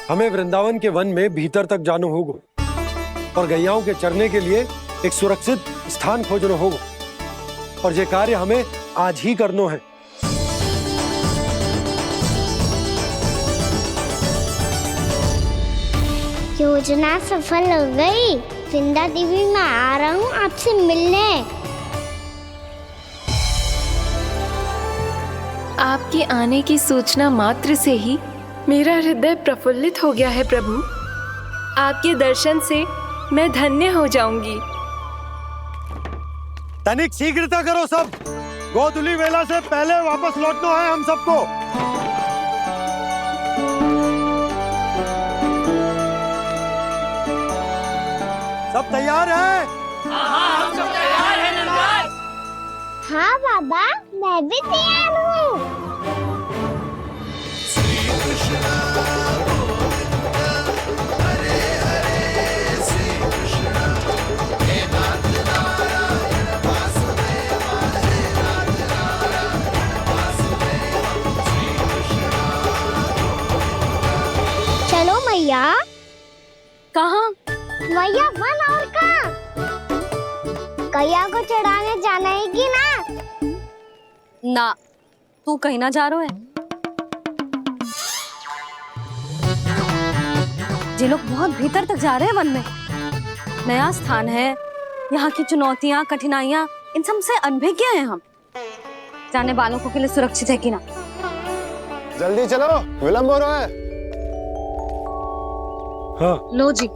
हमें वृंदावन के वन में भीतर तक जाना होगा और गैयाओं के चरने के लिए एक सुरक्षित स्थान खोजना होगा, और ये कार्य हमें आज ही करना है। योजना सफल हो गई। वृंदा देवी, मैं आ रहा हूँ आपसे मिलने। आपके आने की सूचना मात्र से ही मेरा हृदय प्रफुल्लित हो गया है प्रभु। आपके दर्शन से मैं धन्य हो जाऊंगी। तनिक शीघ्रता करो सब, गोधुली वेला से पहले वापस लौटना है हम सबको। सब तैयार है? हाँ, हम सब तैयार हैं नंदलाल। हाँ बाबा, मैं भी तैयार हूँ। चलो मैया। कहाँ? मैया, वन और कहाँ? गैया को चढ़ाने जाना है कि ना? ना, तू कहीं ना जा रहा है। ये लोग बहुत भीतर तक जा रहे हैं वन में। नया स्थान है, यहाँ की चुनौतियाँ, कठिनाइयाँ, इन सब से अनभिज्ञ हैं हम। जाने वालों के लिए सुरक्षित है कि ना? जल्दी चलो, विलंब हो रहा है। हाँ। लो जी।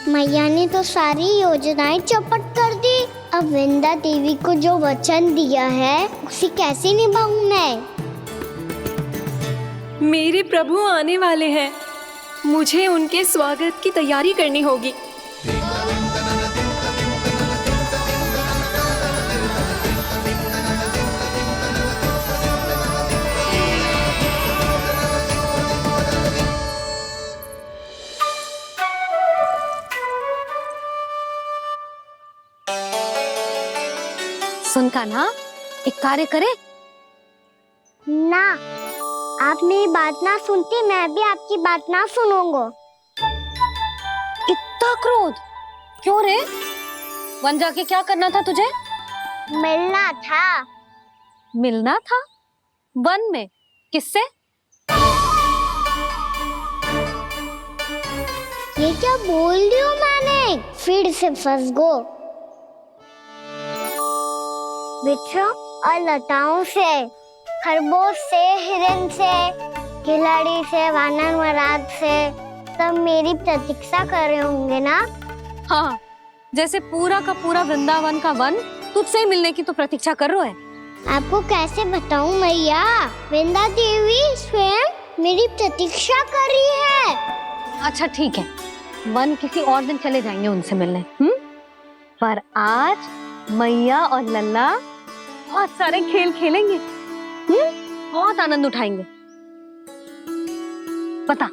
मैया ने तो सारी योजनाएं चौपट कर दी। अब वृंदा देवी को जो वचन दिया है उसे कैसे निभाऊं मैं? मेरे प्रभु आने वाले हैं, मुझे उनके स्वागत की तैयारी करनी होगी। सुन कान्हा, एक कार्य करे? ना, आप मेरी बात ना सुनती, मैं भी आपकी बात ना सुनूंगा। इतना क्रोध क्यों रे? वन जाके क्या करना था तुझे? मिलना था। मिलना था? वन में? किससे? ये क्या बोल रही हूँ मैंने? फिर से फंस गो। बिच्छू और लताओं से, खरगोश से, हिरन से, खिलाड़ी से, वानर महाराज से, सब मेरी प्रतीक्षा कर रहे होंगे ना? हाँ, जैसे पूरा का पूरा वृंदावन का वन तुझसे मिलने की तो प्रतीक्षा कर रहा है। आपको कैसे बताऊं मैया? वृंदा देवी स्वयं मेरी प्रतीक्षा कर रही है। अच्छा ठीक है, वन किसी और दिन चले जाएंगे उनसे मिलने। पर आज मैया और लल्ला बहुत सारे खेल खेलेंगे। बहुत आनंद उठाएंगे। पता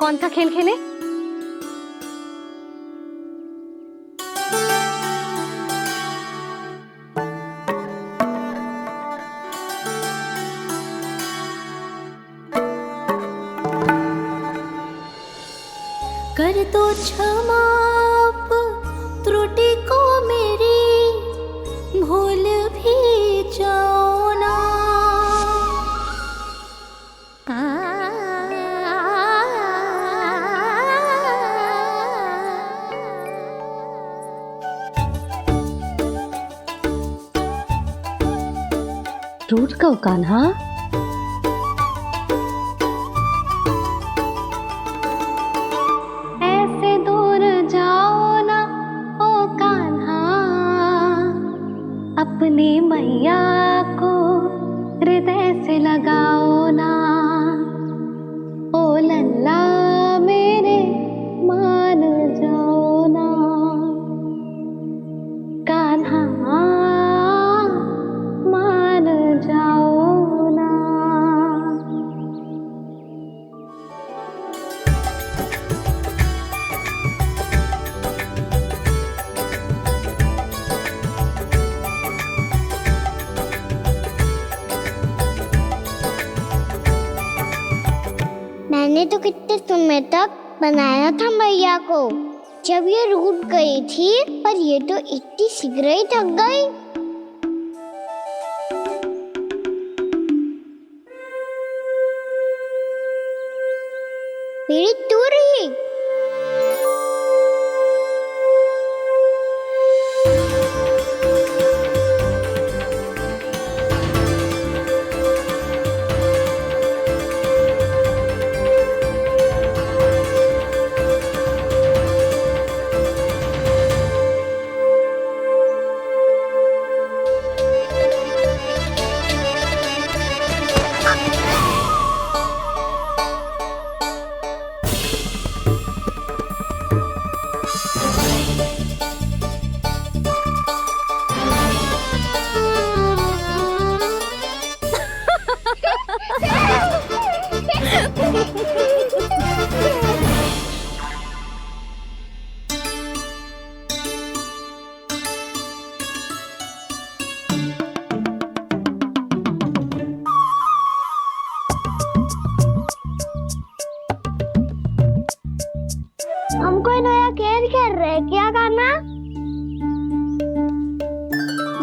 कौन सा खेल खेले? कर दो क्षमा त्रुटि को मेरी, भूल भी जाओ ना। टूट गओ कान्हा? ऐसे दूर जाओ ना ओ कान्हा, अपनी मैया को हृदय से लगाओ ना। ओ लल्ला मेरे मान जाओ ना, कान्हा मान जाओ ना। तो कितने समय तक बनाया था मैया को, जब ये रूठ गई थी, पर ये तो इतनी शीघ्र ही थक गई। मेरी तू रही। हम कोई नया खेल खेल रहे हैं क्या करना?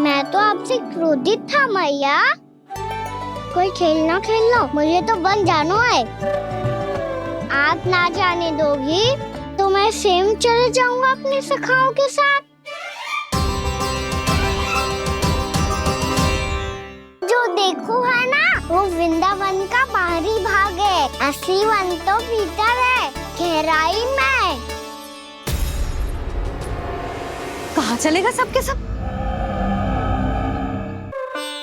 मैं तो आपसे क्रोधित था मैया। कोई खेलना खेल लो, मुझे तो बन जाना है। आप ना जाने दोगी तो मैं सेम चले जाऊंगा अपने सखाओं के साथ। जो देखो है ना, वो वृंदावन का बाहरी भाग है, असली वन तो भीतर है, गहराई में। कहाँ चलेगा सबके सब?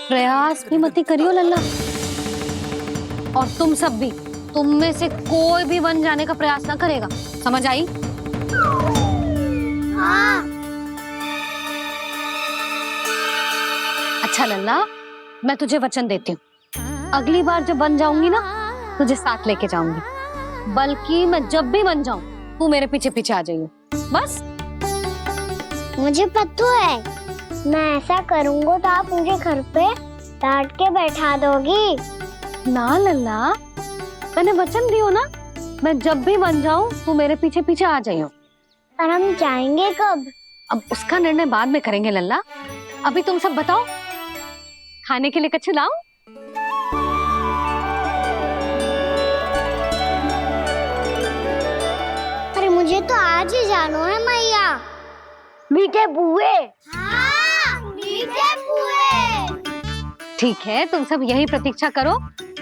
प्रयास भी मत करियो लल्ला। और तुम सब भी, तुम में से कोई भी वन जाने का प्रयास ना करेगा, समझ आई? हाँ। अच्छा लल्ला, मैं तुझे वचन देती हूँ, अगली बार जब बन जाऊंगी ना, तुझे साथ लेके जाऊंगी। बल्कि मैं जब भी बन जाऊं, तू मेरे पीछे पीछे आ जाइयो, बस। मुझे पता है, मैं ऐसा करूंगा तो आप मुझे घर पे डांट के बैठा दोगी। ना लल्ला, मैंने वचन दियो ना, मैं जब भी बन जाऊं, तू मेरे पीछे पीछे आ जाइयो। और हम जाएंगे कब? अब उसका निर्णय बाद में करेंगे लल्ला। अभी तुम सब बताओ, खाने के लिए कुछ लाऊं? अरे मुझे तो आज ही जाना है मैया। मीठे बुए। हाँ, मीठे बुए। ठीक है, तुम सब यही प्रतीक्षा करो,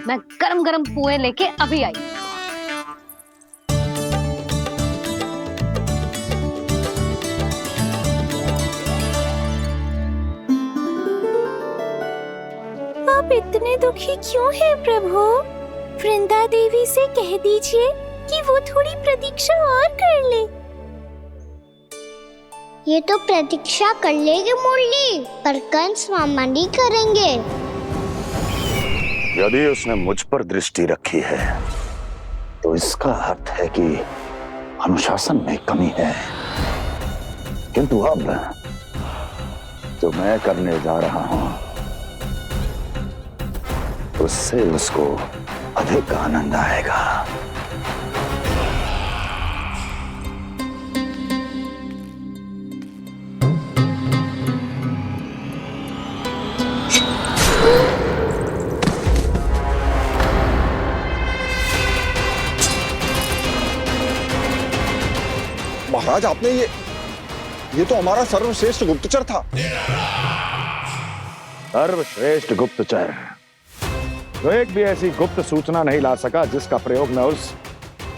मैं गरम गरम पुए लेके अभी आई। आप इतने दुखी क्यों हैं प्रभु? वृंदा देवी से कह दीजिए कि वो थोड़ी प्रतीक्षा और कर ले। ये तो प्रतीक्षा कर लेगी मुरली, पर कंस मामा नहीं करेंगे। यदि उसने मुझ पर दृष्टि रखी है, तो इसका अर्थ है कि अनुशासन में कमी है। किंतु अब जो मैं करने जा रहा हूं, उससे उसको अधिक आनंद आएगा। महाराज, आपने ये तो हमारा सर्वश्रेष्ठ गुप्तचर था। सर्वश्रेष्ठ गुप्तचर तो एक भी ऐसी गुप्त सूचना नहीं ला सका जिसका प्रयोग मैं उस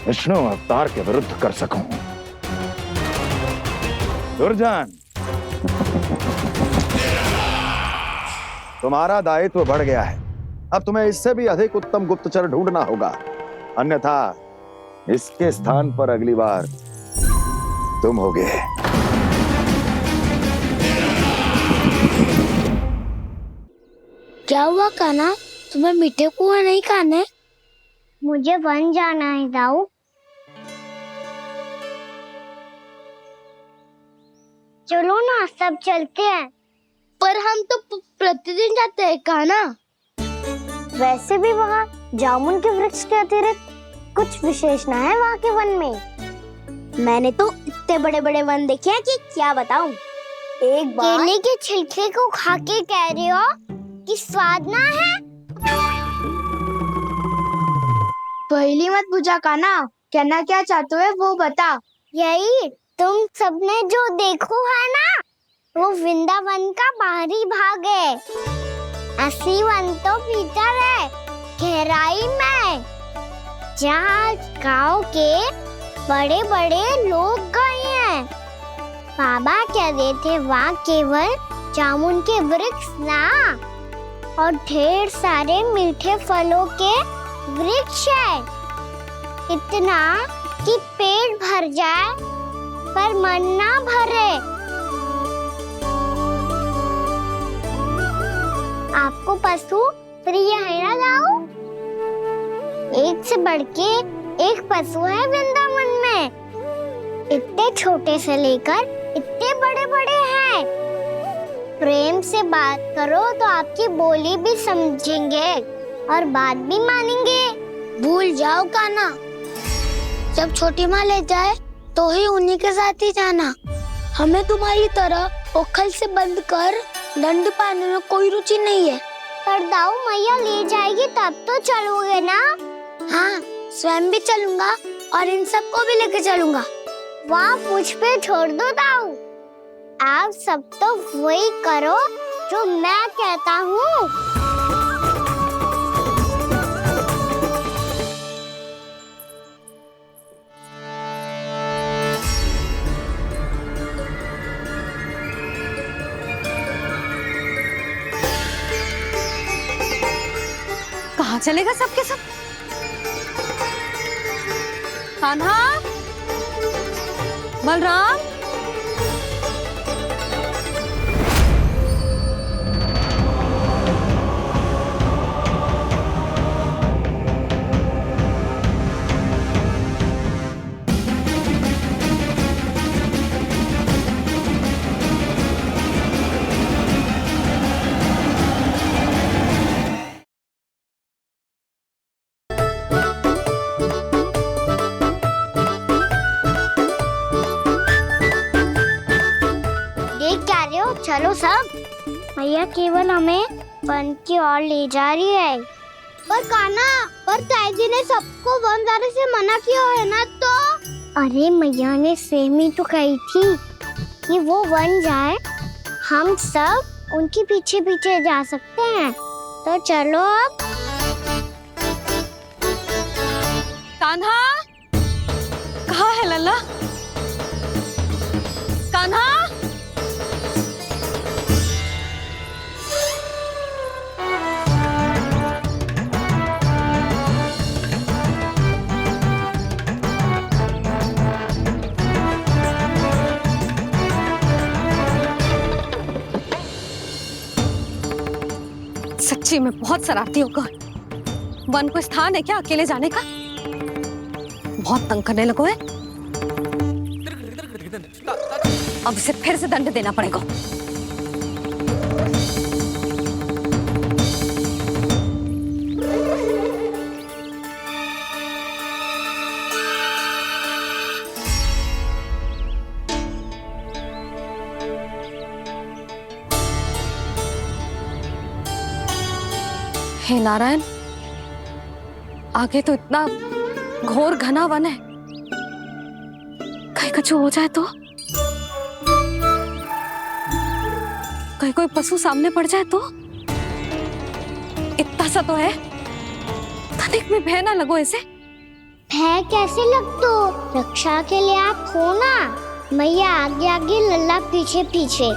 विष्णु अवतार के विरुद्ध कर सकूं। दुर्जन, तुम्हारा दायित्व बढ़ गया है। अब तुम्हें इससे भी अधिक उत्तम गुप्तचर ढूंढना होगा, अन्यथा इसके स्थान पर अगली बार तुम होगे। क्या हुआ कान्हा, तुम्हें मीठे कुआं नहीं खाने? मुझे वन जाना है दाऊ। चलो ना, सब चलते हैं। पर हम तो प्रतिदिन जाते हैं कान्हा। वैसे भी वहाँ जामुन के वृक्ष के अतिरिक्त कुछ विशेष ना है वहाँ के वन में। मैंने तो इतने बड़े बड़े वन देखे हैं कि क्या बताऊं। एक बार केले के छिलके को खा के कह रही हो कि स्वाद ना है। पहली मत पूछा काना, कहना क्या चाहते हो वो बता। यही तुम सबने जो देखो है ना, वो वृंदावन का बाहरी भाग है। असली वन तो भीतर है, गहराई में, जहाँ गांव के बड़े बड़े लोग गए हैं। बाबा कह रहे थे वहाँ केवल जामुन के वृक्ष ना, और ढेर सारे मीठे फलों के वृक्ष है। इतना कि पेट भर जाए पर मन ना भरे। आपको पशु प्रिय है ना लाओ? एक से बढ़ के एक पशु है वृंदावन में। इतने छोटे से लेकर इतने बड़े बड़े हैं। प्रेम से बात करो तो आपकी बोली भी समझेंगे और बात भी मानेंगे। भूल जाओ काना, जब छोटी माँ ले जाए तो ही उन्हीं के साथ ही जाना। हमें तुम्हारी तरह ओखल से बंद कर दंड पाने में कोई रुचि नहीं है। पर दाऊ मैया ले जाएगी तब तो चलोगे ना? हाँ, स्वयं भी चलूंगा और इन सबको भी लेके चलूंगा। वाह, मुझ पे छोड़ दो दाऊ। आप सब तो वही करो जो मैं कहता हूँ। कहाँ चलेगा सबके सब? कान्हा, बलराम, चलो सब। भैया केवल हमें वन की ओर ले जा रही है। पर काना, पर ताईजी ने सबको वन जाने से मना किया है ना तो? अरे मैया ने सेम ही तो कही थी कि वो वन जाए, हम सब उनके पीछे पीछे जा सकते हैं। तो चलो अब। कान्हा, कहाँ है लल्ला? कान्हा, सच्ची में बहुत शरारती होकर। वन को स्थान है क्या अकेले जाने का? बहुत तंग करने लगो है। अब इसे फिर से दंड देना पड़ेगा। हे नारायण, आगे तो इतना घोर घना वन है, कहीं कुछ हो जाए तो? कहीं कोई पशु सामने पड़ जाए तो? इतना सा तो है, तनिक भी भय ना लगो इसे। भय कैसे लग तो? रक्षा के लिए आप हो ना। मैया आगे आगे, लल्ला पीछे पीछे।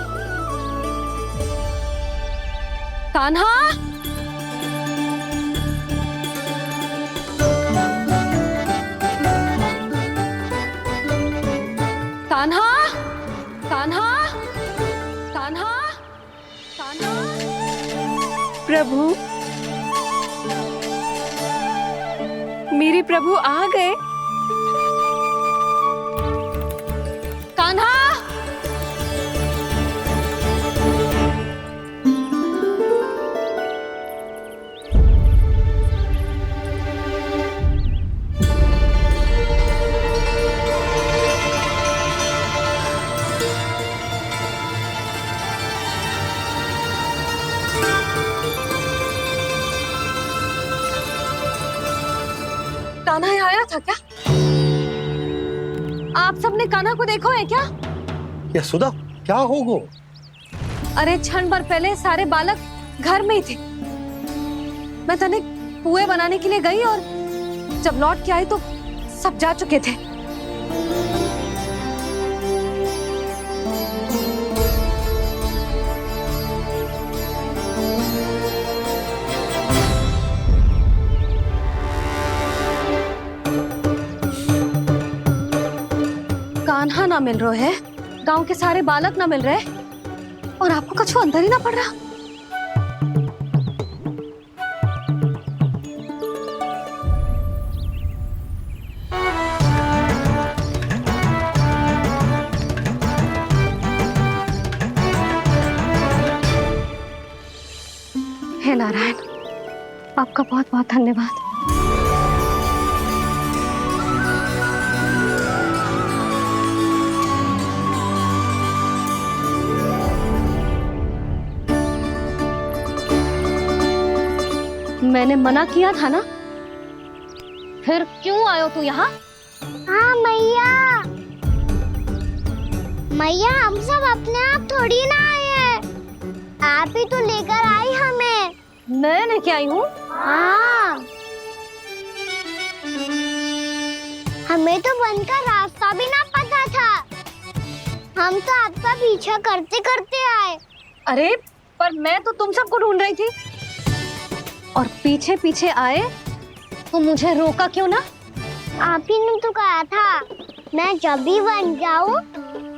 कान्हा, कान्हा, कान्हा, कान्हा, कान्हा। प्रभु, मेरे प्रभु आ गए। कान्हा, आप सबने कान्हा को देखो है क्या? यशोदा क्या होगो? अरे क्षण भर पहले सारे बालक घर में ही थे। मैं तने पुए बनाने के लिए गई और जब लौट के आई तो सब जा चुके थे। कान्हा ना मिल रहे है, गांव के सारे बालक ना मिल रहे और आपको कछु अंदर ही ना पड़ रहा। हे नारायण, आपका बहुत बहुत धन्यवाद। मैंने मना किया था ना, फिर क्यों आयो तू यहाँ? हाँ मैया, मैया हम सब अपने आप थोड़ी ना आए हैं, आप ही तो लेकर आई हमें। मैं लेके आई हूँ? हाँ, हमें तो वन का रास्ता भी ना पता था, हम तो आपका पीछा करते करते आए। अरे पर मैं तो तुम सबको ढूंढ रही थी और पीछे पीछे आए तो मुझे रोका क्यों ना? आप ही ने तो कहा था मैं जब भी बन जाऊं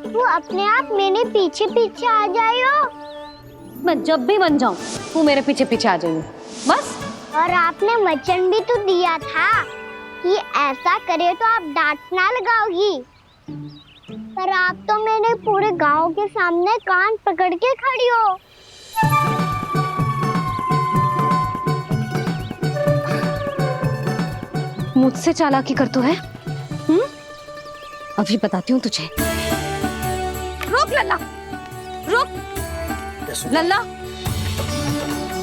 तू अपने आप मेरे पीछे पीछे आ जाइयो। मैं जब भी बन जाऊं तू मेरे पीछे पीछे आ जाइयो बस। और आपने वचन भी तो दिया था कि ऐसा करे तो आप डांट ना लगाओगी, पर आप तो मेरे पूरे गांव के सामने कान पकड़ के खड़ी हो। मुझसे चालाकी कर तू है? अभी बताती हूँ तुझे। रुक लल्ला, रुक लल्ला,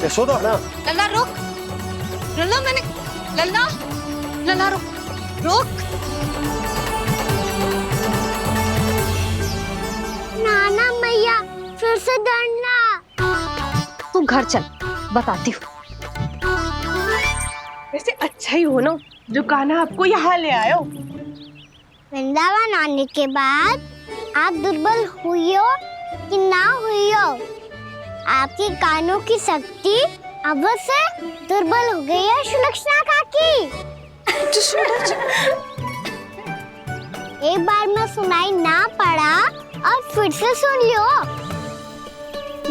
यशोदा ना, लल्ला रुक, लल्ला मैंने, लल्ला, लल्ला रुक, रुक। नाना मैया फिर से डरना। तू घर चल, बताती हूँ। वैसे अच्छा ही हो ना जो कान्हा आपको यहाँ ले आयो। वृंदावन आने के बाद आप दुर्बल हुई हो कि ना हुई हो, आपके कानों की शक्ति अब से दुर्बल हो गई है सुलक्षणा काकी। एक बार में सुनाई ना पड़ा और फिर से सुन लो।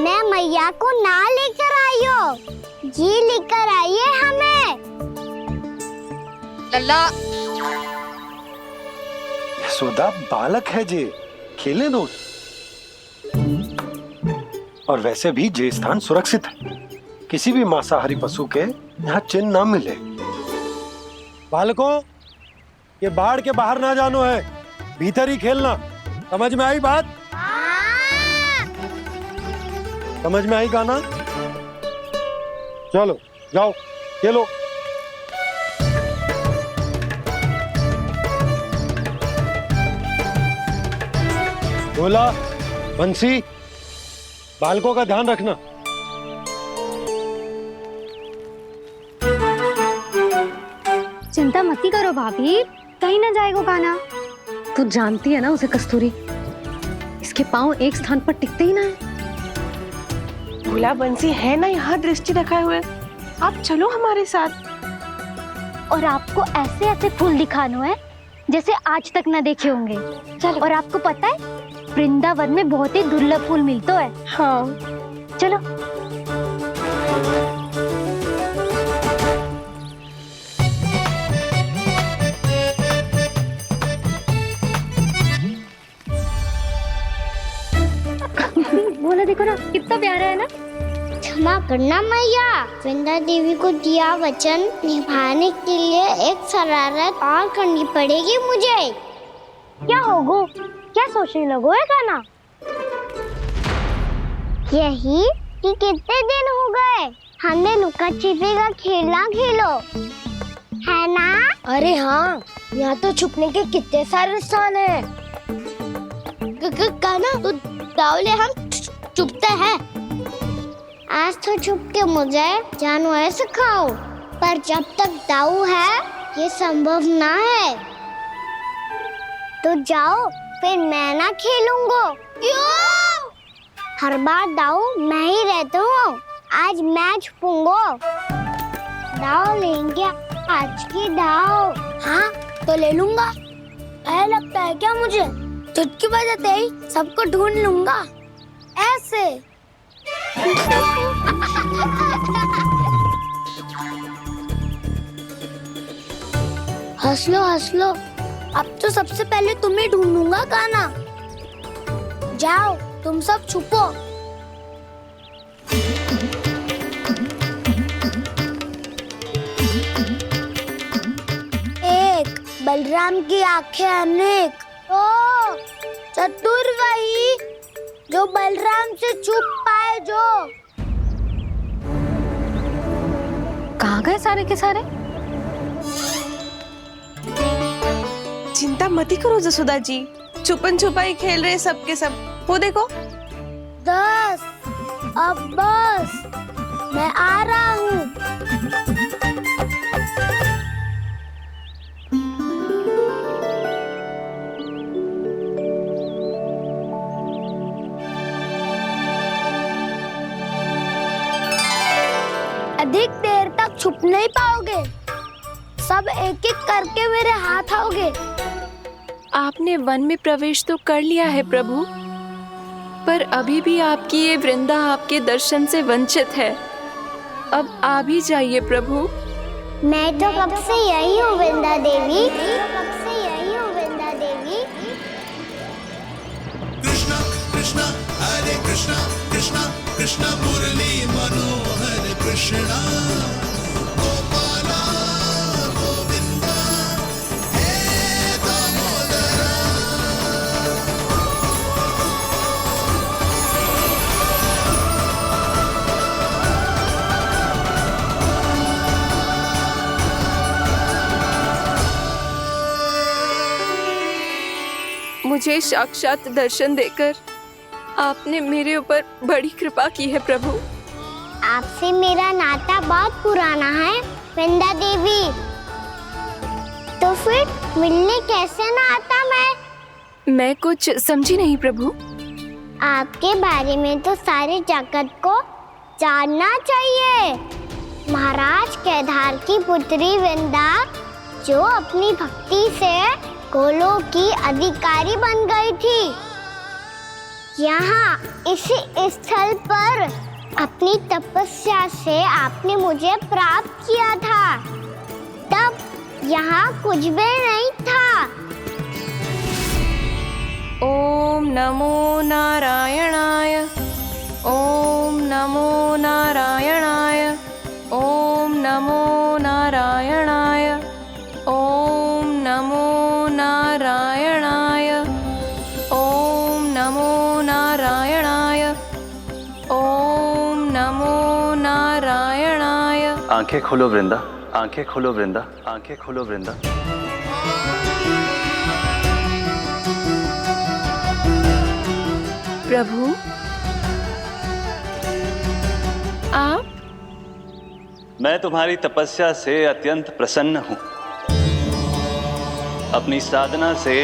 मैं मैया को ना लेकर आई हो, जी लेकर आई है हमें। लल्ला, यशोदा बालक है जे, खेले दो। और वैसे भी जे स्थान सुरक्षित है, किसी भी मांसाहारी पशु के यहाँ चिन्ह ना मिले। बालकों, ये बाढ़ के बाहर ना जानो है, भीतर ही खेलना। समझ में आई बात? समझ में आई गाना? चलो जाओ खेलो। भोला, बंसी, बालकों का ध्यान रखना। चिंता मती करो भाभी, कहीं ना जाएगा कान्हा। तू जानती है ना उसे कस्तूरी, इसके पांव एक स्थान पर टिकते ही ना है। भोला बंसी है ना यहाँ दृष्टि रखाए हुए, आप चलो हमारे साथ। और आपको ऐसे ऐसे फूल दिखानो है जैसे आज तक ना देखे होंगे। चलो। और आपको पता है वृंदावन में बहुत ही दुर्लभ फूल मिलते हैं। हाँ चलो। बोला देखो ना कितना प्यारा है ना। क्षमा करना मैया, वृंदा देवी को दिया वचन निभाने के लिए एक शरारत और करनी पड़ेगी मुझे। क्या होगो? क्या सोचने लगो है कान्हा? यही कि कितने दिन हो गए हमने लुका छिपी का खेलना खेलो, है ना? अरे हाँ, यहाँ तो छुपने के कितने सारे स्थान है। काना तो दावले हम छुपते हैं। आज तो छुप के मुझे जानवर सिखाओ, पर जब तक दाऊ है ये संभव ना है। तो जाओ, फिर मैं ना खेलूंगा। क्यों? हर बार दाऊ मैं ही रहता हूँ, आज मैं छुपूंगा। दाऊ लेंगे आज की दाऊ। हाँ तो ले लूंगा। ऐसा लगता है क्या मुझे? चुटकी बजाते ही सबको ढूंढ लूंगा ऐसे। हंस लो, अब तो सबसे पहले तुम्हें ढूंढूंगा काना। जाओ तुम सब छुपो। एक बलराम की आंखें अनेक। ओ चतुर वही जो बलराम से छुप पाए। जो कहाँ गए सारे के सारे? चिंता मती करो जसोदा जी, छुपन छुपाई खेल रहे सबके सब। वो देखो 10 अब बस, मैं आ रहा हूँ। अधिक देर तक छुप नहीं पाओगे, सब एक एक करके मेरे हाथ आओगे। आपने वन में प्रवेश तो कर लिया है प्रभु, पर अभी भी आपकी ये वृंदा आपके दर्शन से वंचित है। अब आप ही जाइए प्रभु। मैं तो कब से यही हूँ वृंदा देवी। कृष्णा कृष्णा हरे कृष्णा कृष्णा कृष्णा मुरली मनोहर कृष्णा गोपाला गोविंदा हे दामोदरा। मुझे साक्षात दर्शन देकर आपने मेरे ऊपर बड़ी कृपा की है प्रभु। आपसे मेरा नाता बहुत पुराना है वृंदा देवी, तो फिर मिलने कैसे ना आता मैं कुछ समझी नहीं प्रभु। आपके बारे में तो सारे जगत को जानना चाहिए। महाराज केदार की पुत्री वृंदा जो अपनी भक्ति से गोलों की अधिकारी बन गई थी, यहाँ इसी स्थल पर अपनी तपस्या से आपने मुझे प्राप्त किया था। तब यहाँ कुछ भी नहीं था। ओम नमो नारायणाय, ओम नमो नारायणाय, ओम नमो नारायणाय, ओम नमो नारायणाय, ओम नमो नारायणाय, ओम नमो नारायणाय। आंखें खोलो वृंदा, आंखें खोलो वृंदा, आंखें खोलो वृंदा। प्रभु आप? मैं तुम्हारी तपस्या से अत्यंत प्रसन्न हूं। अपनी साधना से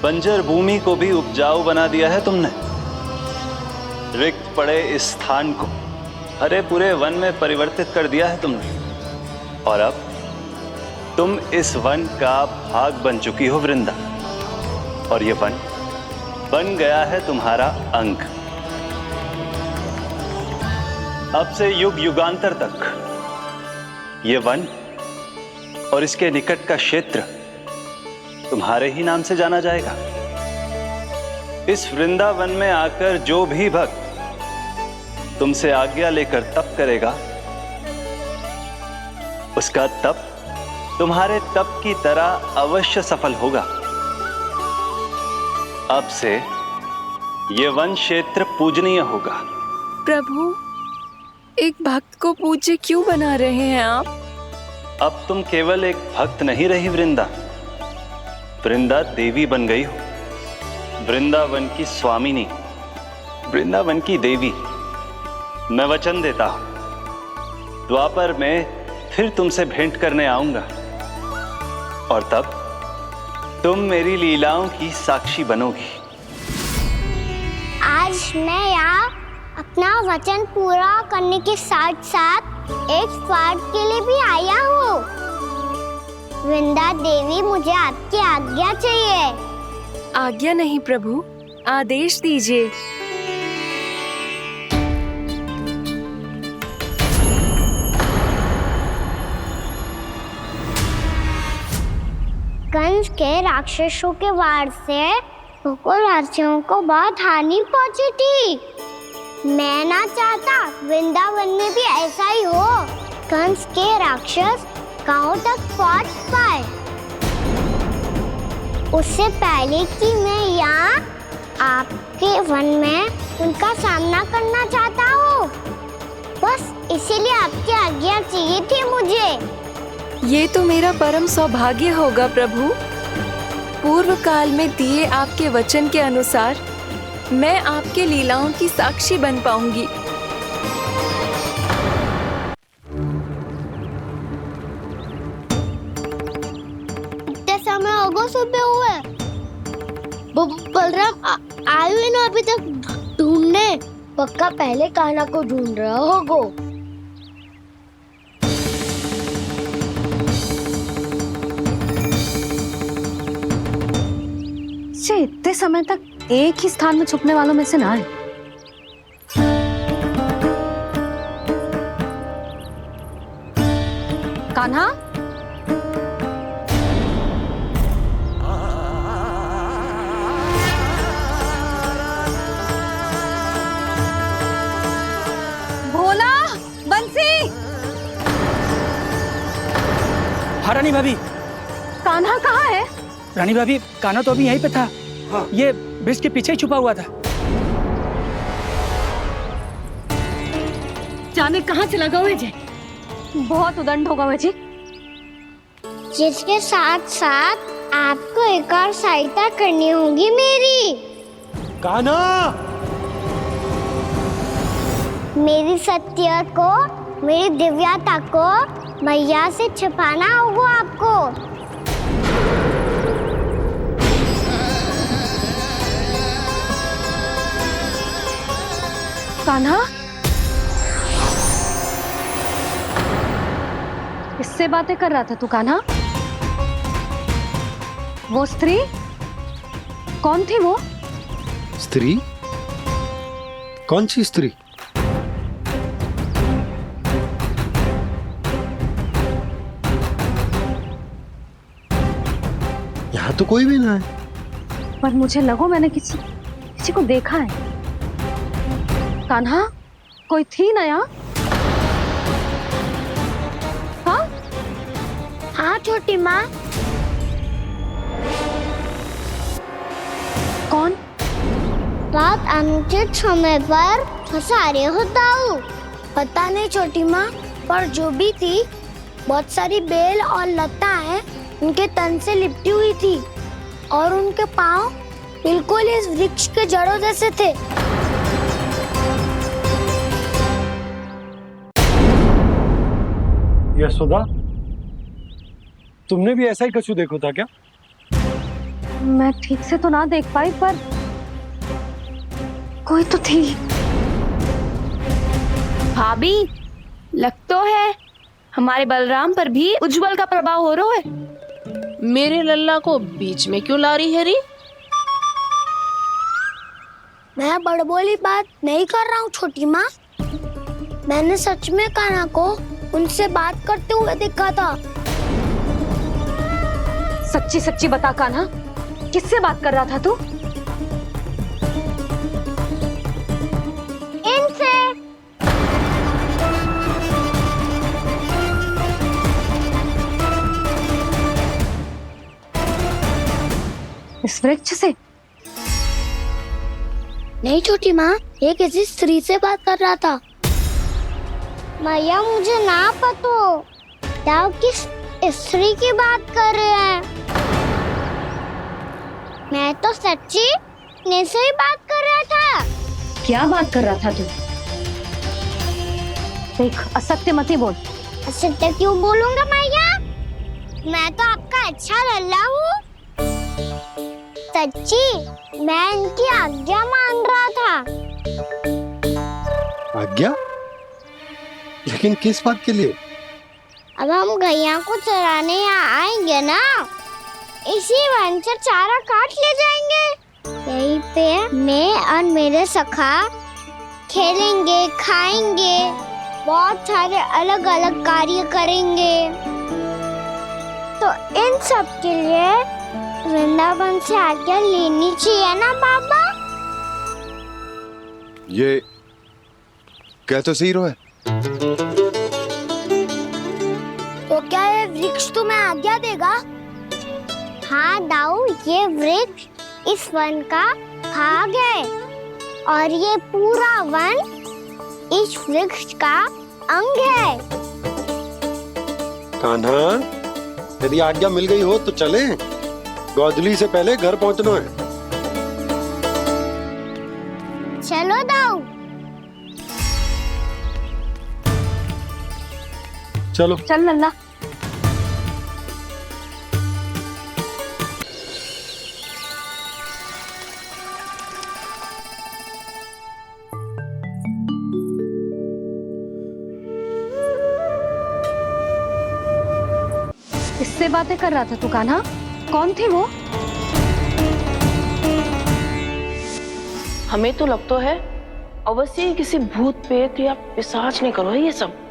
बंजर भूमि को भी उपजाऊ बना दिया है तुमने। रिक्त पड़े इस स्थान को हरे पूरे वन में परिवर्तित कर दिया है तुमने। और अब तुम इस वन का भाग बन चुकी हो वृंदा, और ये वन बन गया है तुम्हारा अंग। अब से युग युगांतर तक ये वन और इसके निकट का क्षेत्र तुम्हारे ही नाम से जाना जाएगा। इस वृंदावन में आकर जो भी भक्त तुमसे आज्ञा लेकर तप करेगा, उसका तप तुम्हारे तप की तरह अवश्य सफल होगा। अब से ये वन क्षेत्र पूजनीय होगा। प्रभु, एक भक्त को पूज्य क्यों बना रहे हैं आप? अब तुम केवल एक भक्त नहीं रही वृंदा, वृंदा देवी बन गई हो, वृंदावन की स्वामिनी, वृंदावन की देवी। मैं वचन देता हूं, द्वापर में फिर तुमसे भेंट करने आऊंगा और तब तुम मेरी लीलाओं की साक्षी बनोगी। आज मैं यहाँ अपना वचन पूरा करने के साथ साथ एक स्वार्थ के लिए भी आया हूँ। वृंदा देवी, मुझे आपकी आज्ञा चाहिए। आज्ञा नहीं प्रभु, आदेश दीजिए। कंस के राक्षसों के वार से गोकुलवासियों को बहुत हानि पहुंची थी। मैं ना चाहता वृंदावन में भी ऐसा ही हो, कंस के राक्षस गांव तक पहुंच पाए। उससे पहले कि मैं यहाँ आपके वन में उनका सामना करना चाहता हूँ, बस इसीलिए आपकी आज्ञा चाहिए थी मुझे। ये तो मेरा परम सौभाग्य होगा प्रभु। पूर्व काल में दिए आपके वचन के अनुसार मैं आपके लीलाओं की साक्षी बन पाऊंगी। इतने समय होगा सुबह हुए, बलराम आए हुए ना अभी तक ढूंढने? पक्का पहले कान्हा को ढूंढ रहा होगो। इतने समय तक एक ही स्थान में छुपने वालों में से ना है। कान्हा, भोला, बंसी। हाँ रानी भाभी। कान्हा कहाँ है? रानी भाभी, कान्हा तो अभी यहीं पे था। हाँ। ये ब्रिज के पीछे ही छुपा हुआ था। जाने कहाँ से लगा हुआ है? बहुत उदंड होगा वह जी। जिसके साथ साथ आपको एक और सहायता करनी होगी मेरी। कान्हा, मेरी सत्य को, मेरी दिव्यता को मैया से छिपाना होगा आपको। कान्हा, किससे बातें कर रहा था तू कान्हा? वो स्त्री कौन थी? वो स्त्री? कौन सी स्त्री? यहाँ तो कोई भी ना है। पर मुझे लगो मैंने किसी को देखा है। कान्हा, कोई थी ना यहाँ? हाँ? हाँ छोटी माँ। कौन? रात अनुचित समय पर फंसारे होता हूँ। पता नहीं छोटी माँ, पर जो भी थी, बहुत सारी बेल और लता है उनके तन से लिपटी हुई थी और उनके पाँव बिल्कुल इस वृक्ष के जड़ों जैसे थे। यशोदा, तुमने भी ऐसा ही कछु देखो था क्या? मैं ठीक से तो ना देख पाई, पर कोई तो थी। भाभी, लग तो है हमारे बलराम पर भी उज्जवल का प्रभाव हो रहा है। मेरे लल्ला को बीच में क्यों ला रही है री? मैं बड़बोली बात नहीं कर रहा हूँ छोटी माँ। मैंने सच में कान्हा को उनसे बात करते हुए देखा था। सच्ची सच्ची बता कान्हा, किससे बात कर रहा था तू? इनसे। इस वृक्ष से? नहीं छोटी माँ, ये किसी स्त्री से बात कर रहा था। मैया मुझे ना पतो। दाऊ किस स्त्री की बात कर रहे हैं? मैं तो सच्ची ने से ही बात कर रहा था। क्या बात कर रहा था तू? देख, असत्य मत ही बोल। असत्य क्यों बोलूंगा मैया? मैं तो आपका अच्छा लल्ला हूँ। सच्ची मैं इनकी आज्ञा मान रहा था। आज्ञा? लेकिन किस बात के लिए? अब हम गैया को चराने यहाँ आएंगे ना, इसी वन से चारा काट ले जाएंगे। यहीं पे मैं और मेरे सखा खेलेंगे, खाएंगे, बहुत सारे अलग अलग कार्य करेंगे। तो इन सब के लिए वृंदावन से आज्ञा लेनी चाहिए ना बाबा? ये कह तो सही रहा है। तो क्या ये वृक्ष तुम्हें आज्ञा देगा? हाँ दाऊ, ये वृक्ष इस वन का भाग है और ये पूरा वन इस वृक्ष का अंग है। कान्हा, यदि आज्ञा मिल गई हो तो चले। गोधली से पहले घर पहुंचना है। चलो दाऊ। चलो चल लल्ला। किससे बातें कर रहा था तू कान्हा? कौन थी वो? हमें तो लगता है अवश्य ही किसी भूत प्रेत या पिशाच ने करो है ये सब।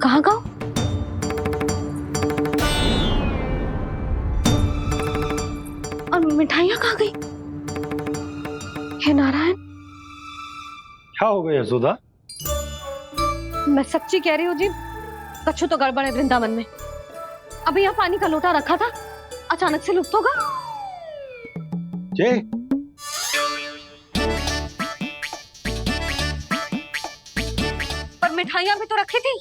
कहाँ गाँव? और मिठाइयाँ कहाँ गई? हे नारायण, क्या हो गया यशोदा? मैं सच्ची कह रही हूँ जी, कछु तो गड़बड़ है वृंदावन में। अभी यहाँ पानी का लोटा रखा था, अचानक से लुप्त होगा। जय, पर मिठाइयाँ भी तो रखी थी।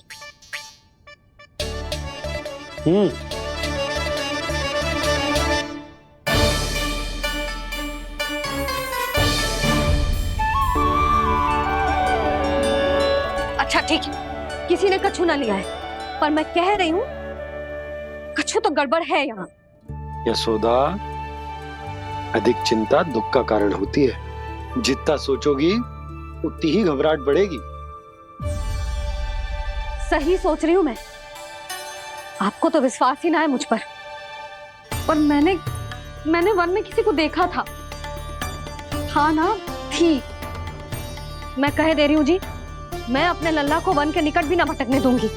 अच्छा ठीक है, किसी ने कछु ना लिया है, पर मैं कह रही हूँ कछु तो गड़बड़ है यहाँ। यशोदा, अधिक चिंता दुख का कारण होती है। जितना सोचोगी उतनी ही घबराहट बढ़ेगी। सही सोच रही हूँ मैं। आपको तो विश्वास ही ना है मुझ पर मैंने वन में किसी को देखा था। हाँ ना, थी। मैं कह दे रही हूँ जी, मैं अपने लल्ला को वन के निकट भी ना भटकने दूंगी।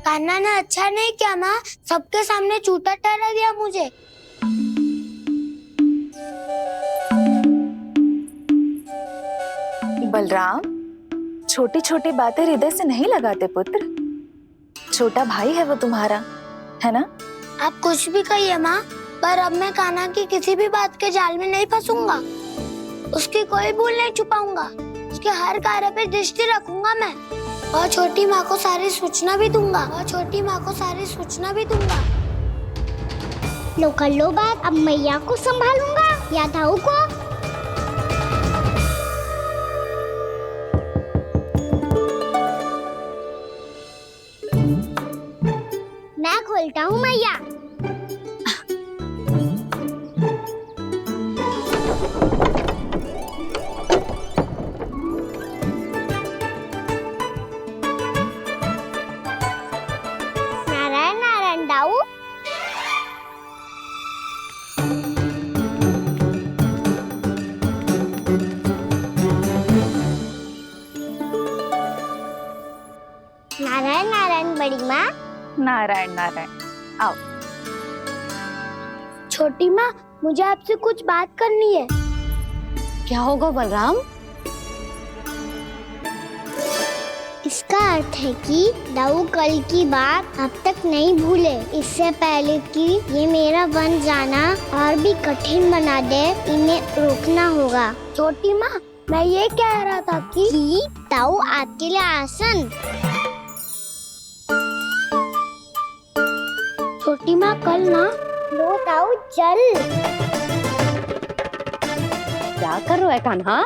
कान्हा ने अच्छा नहीं किया माँ, सबके सामने झूठा ठहरा दिया मुझे। बलराम, छोटी छोटी बातें हृदय से नहीं लगाते पुत्र। छोटा भाई है वो तुम्हारा, है ना? आप कुछ भी कहिए माँ, पर अब मैं कान्हा की किसी भी बात के जाल में नहीं फंसूंगा। उसकी कोई भूल नहीं छुपाऊंगा। उसके हर कार्य पे दृष्टि रखूंगा मैं, और छोटी माँ को सारी सूचना भी दूंगा। लो कर लो बात, अब मैया को संभालूंगा या दाऊ को। मैं खोलता हूँ मैया। नारायण नारायण दाऊ। नारायण नारायण बड़ी माँ। नारायण नारायण। आओ। छोटी माँ, मुझे आपसे कुछ बात करनी है। क्या होगा बलराम? इसका अर्थ है कि दाऊ कल की बात अब तक नहीं भूले। इससे पहले कि ये मेरा वन जाना और भी कठिन बना दे, इन्हें रोकना होगा। छोटी माँ, मैं ये कह रहा था कि दाऊ आपके लिए आसन। छोटी माँ, कल ना लो दाऊ चल। क्या कर रहा है कान्हा?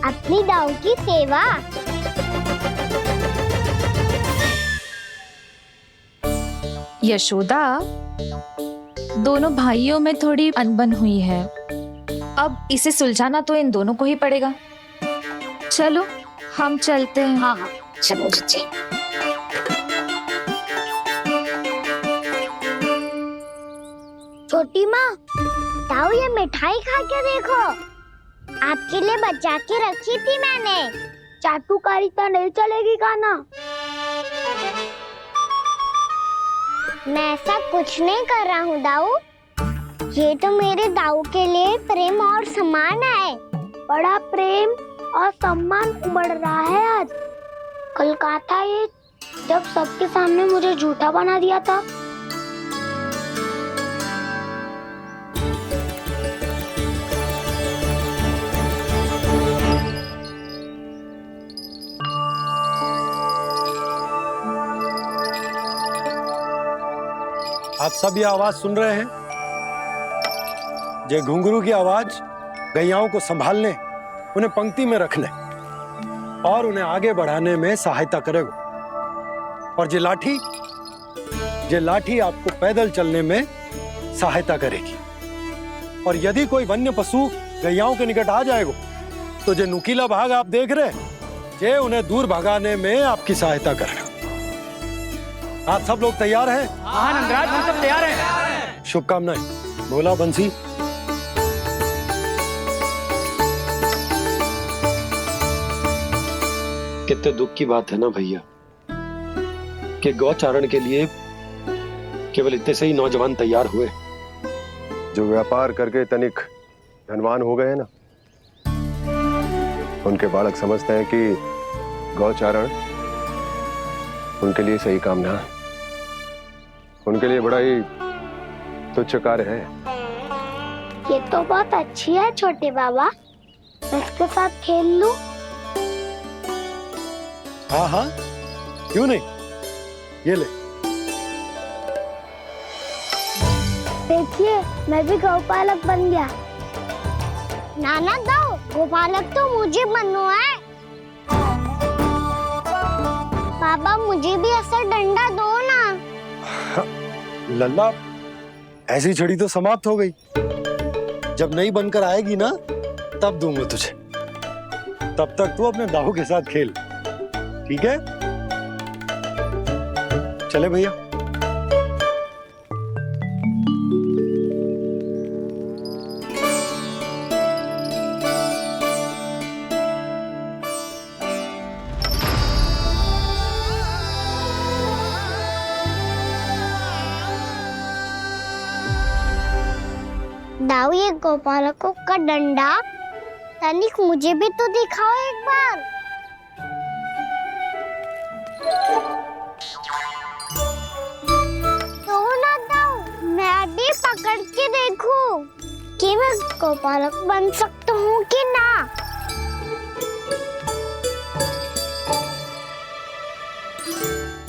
अपनी दाऊ की सेवा। यशोदा, दोनों भाइयों में थोड़ी अनबन हुई है। अब इसे सुलझाना तो इन दोनों को ही पड़ेगा। चलो हम चलते हैं। हाँ हाँ चलो जी। छोटी माँ, दाऊ ये मिठाई खा के देखो। आपके लिए बचा के रखी थी मैंने। चाटुकारिता नहीं चलेगी कान्हा। मैं ऐसा कुछ नहीं कर रहा हूँ दाऊ। ये तो मेरे दाऊ के लिए प्रेम और सम्मान है। बड़ा प्रेम और सम्मान उमड़ रहा है आज। कल कहा था ये, जब सबके सामने मुझे झूठा बना दिया था। आप सब ये आवाज सुन रहे हैं? ये घुंघरू की आवाज गैयाओं को संभालने, उन्हें पंक्ति में रखने और उन्हें आगे बढ़ाने में सहायता करेगा। और ये लाठी आपको पैदल चलने में सहायता करेगी। और यदि कोई वन्य पशु गैयाओं के निकट आ जाएगा तो जो नुकीला भाग आप देख रहे हैं, ये उन्हें दूर भगाने में आपकी सहायता करेगा। आप सब लोग तैयार हैं? हाँ नंदराज, हम सब तैयार हैं। शुभकामनाएं। बोला बंसी। कितने दुख की बात है ना भैया कि गौचारण के लिए केवल इतने से ही नौजवान तैयार हुए। जो व्यापार करके तनिक धनवान हो गए ना, उनके बालक समझते हैं कि गौचारण उनके लिए सही काम ना है। उनके लिए बड़ा ही तुच्छ कार्य है। ये तो बहुत अच्छी है छोटे बाबा, मैं इसके साथ खेल लूं? हाँ हाँ, क्यों नहीं। ये ले। देखिए, मैं भी गौपालक बन गया। नाना दो, गौपालक तो मुझे बनना है। बाबा मुझे भी ऐसा डंडा दो ना। लल्ला, ऐसी छड़ी तो समाप्त हो गई। जब नई बनकर आएगी ना, तब दूंगा तुझे। तब तक तू अपने दाऊ के साथ खेल, ठीक है? चले भैया। दाऊ, ये गोपालकों का डंडा तनिक मुझे भी तो दिखाओ एक बार। तो ना दाऊ, मैं भी पकड़ के देखूं कि मैं गोपालक बन सकता हूँ कि ना।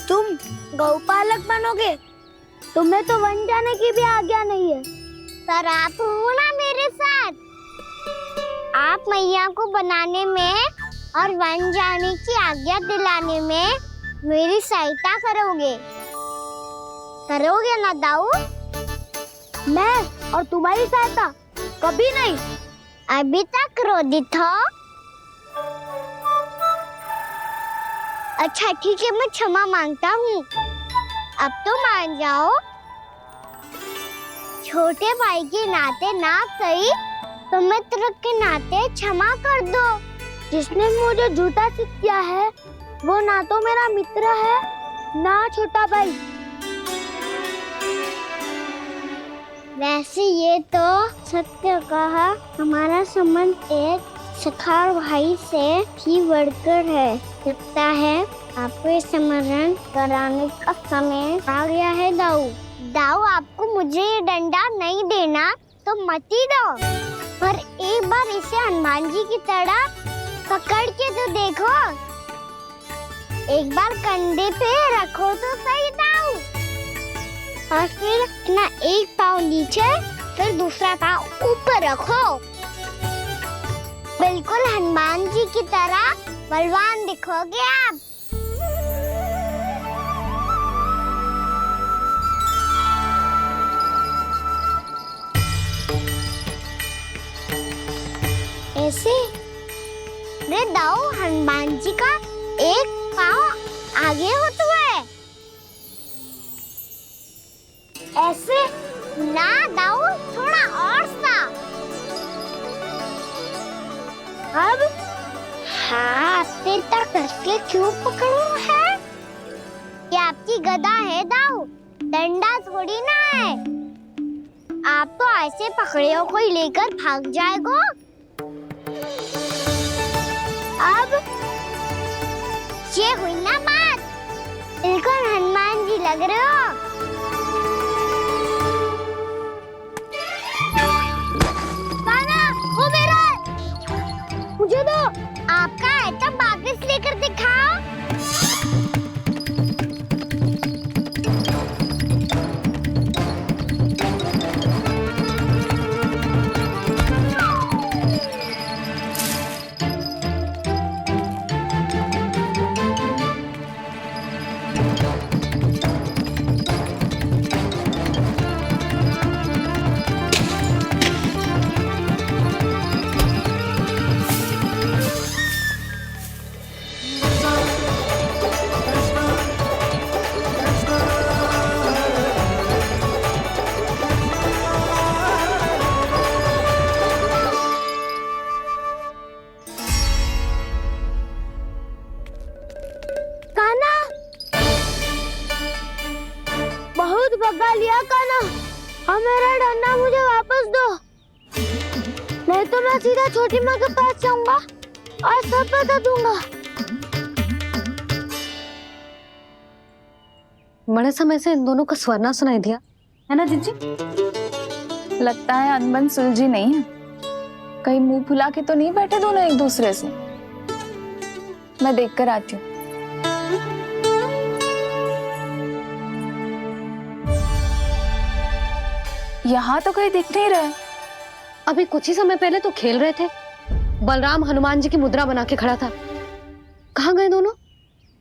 तुम गौपालक बनोगे? तुम्हें तो वन जाने की भी आज्ञा नहीं है। पर आप हो ना मेरे साथ। आप मैया को बनाने में और वन जाने की आज्ञा दिलाने में मेरी सहायता करोगे ना दाऊ? मैं और तुम्हारी सहायता कभी नहीं। अभी तक क्रोधित हो? अच्छा ठीक है, मैं क्षमा मांगता हूँ। अब तो मान जाओ। छोटे भाई के नाते ना सही तो मित्र के नाते क्षमा कर दो। जिसने मुझे झूठा सिद्ध किया है वो ना तो मेरा मित्र है ना छोटा भाई। वैसे ये तो सत्य कहा, हमारा संबंध एक सखार भाई से भी बढ़कर है। लगता है आपको स्मरण कराने का समय आ गया है दाऊ। दाऊ, आपको मुझे ये डंडा नहीं देना तो मत ही दो, पर एक बार इसे हनुमान जी की तरह पकड़ के तो देखो। एक बार कंधे पे रखो तो सही दाऊ, और फिर अपना एक पाँव नीचे फिर दूसरा पाँव ऊपर रखो। बिल्कुल हनुमान जी की तरह बलवान दिखोगे आप। ऐसे रे दाऊ, हनुमान जी का एक पाँव आगे होता है। ऐसे ना दाऊ, थोड़ा और सा। अब हाथ तक कसके क्यों पकड़ू है? ये आपकी गदा है दाऊ, डंडा थोड़ी ना है। आप तो ऐसे पकड़े हो कोई लेकर भाग जाएगा। अब ये हुई ना बात, बिल्कुल हनुमान जी लग रहे हो। वो मेरा, मुझे दो। आपका आइटम वापस लेकर दिखाओ। भगा लिया कान्हा, अब मेरा डंडा मुझे वापस दो, नहीं तो मैं सीधा छोटी माँ के पास जाऊंगा और सब बता दूंगा। बड़े समय से इन दोनों का स्वर ना सुनाई दिया, है ना जीजी? लगता है अनबन सुलझी नहीं है। कहीं मुंह फुला के तो नहीं बैठे दोनों एक दूसरे से। मैं देखकर आती हूँ। यहाँ तो कहीं दिख नहीं रहा। अभी कुछ ही समय पहले तो खेल रहे थे। बलराम हनुमान जी की मुद्रा बना के खड़ा था। कहाँ गए दोनों?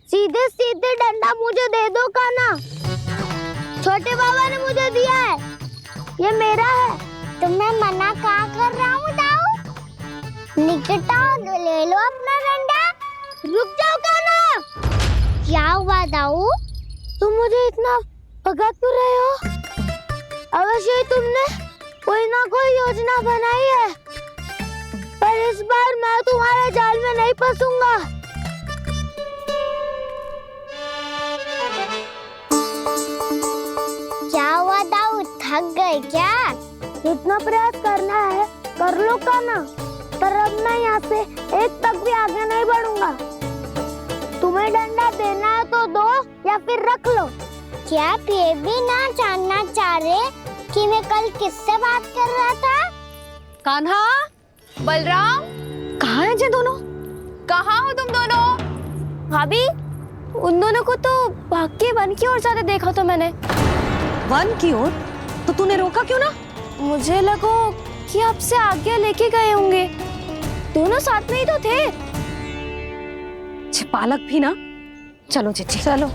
सीधे सीधे डंडा मुझे दे दो कान्हा, छोटे बाबा ने मुझे दिया है, ये मेरा है। तो मैं मना कहाँ कर रहा हूँ दाऊ? निकट आओ, ले लो अपना डंडा। रुक जाओ कान्हा। क्या हुआ दाऊ? तुम मुझे इतना भगा क्यों रहे हो? अवश्य तुमने कोई ना कोई योजना बनाई है, पर इस बार मैं तुम्हारे जाल में नहीं फंसूंगा। क्या हुआ दाऊ, थक गए क्या? इतना प्रयास करना है कर लो कान्हा, पर अब मैं यहाँ से एक तक भी आगे नहीं बढ़ूंगा। तुम्हें डंडा देना है तो दो या फिर रख लो। क्या आप ये भी ना जानना चाह रहे कि मैं कल किससे बात कर रहा था? कान्हा, बलराम, कहाँ हैं ये दोनों? कहाँ हो तुम दोनों? भाभी, उन दोनों को तो भाग के वन की ओर जाते देखा तो मैंने। वन की ओर? तो तूने रोका क्यों ना? मुझे लगा कि आपसे आगे लेके गए होंगे, दोनों साथ में ही तो थे। पालक भी ना। चलो जीजी चलो।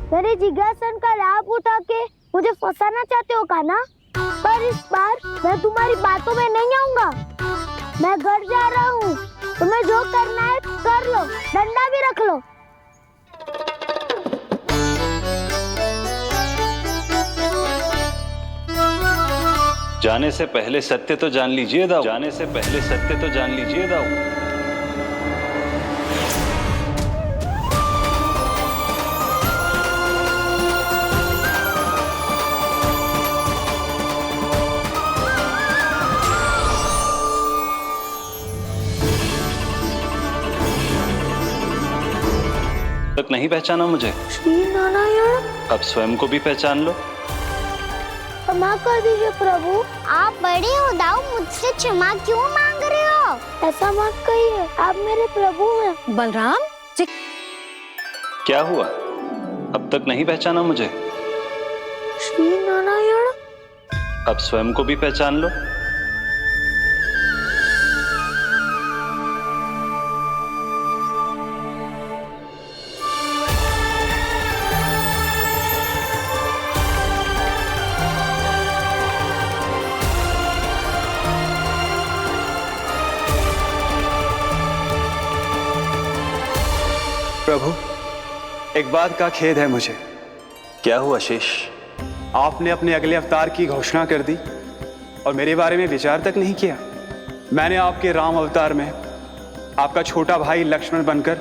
मेरे जिज्ञासन का लाभ उठा के मुझे फंसाना चाहते हो कान्हा, पर इस बार मैं तुम्हारी बातों में नहीं आऊंगा। मैं घर जा रहा हूँ, तुम्हें जो करना है कर लो, डंडा भी रख लो। जाने से पहले सत्य तो जान लीजिए दाऊ। जाने से पहले सत्य तो जान लीजिए दाऊ। तक नहीं पहचाना मुझे? श्री नारायण। अब स्वयं को भी पहचान लो। क्षमा कर दीजिए प्रभु। आप बड़े उदाऊ, मुझसे क्षमा क्यों मांग रहे हो? ऐसा मत कहिए, आप मेरे प्रभु हैं। बलराम क्या हुआ? अब तक नहीं पहचाना मुझे? श्री नारायण। अब स्वयं को भी पहचान लो। प्रभु, एक बात का खेद है मुझे। क्या हुआ शेष? आपने अपने अगले अवतार की घोषणा कर दी और मेरे बारे में विचार तक नहीं किया। मैंने आपके राम अवतार में आपका छोटा भाई लक्ष्मण बनकर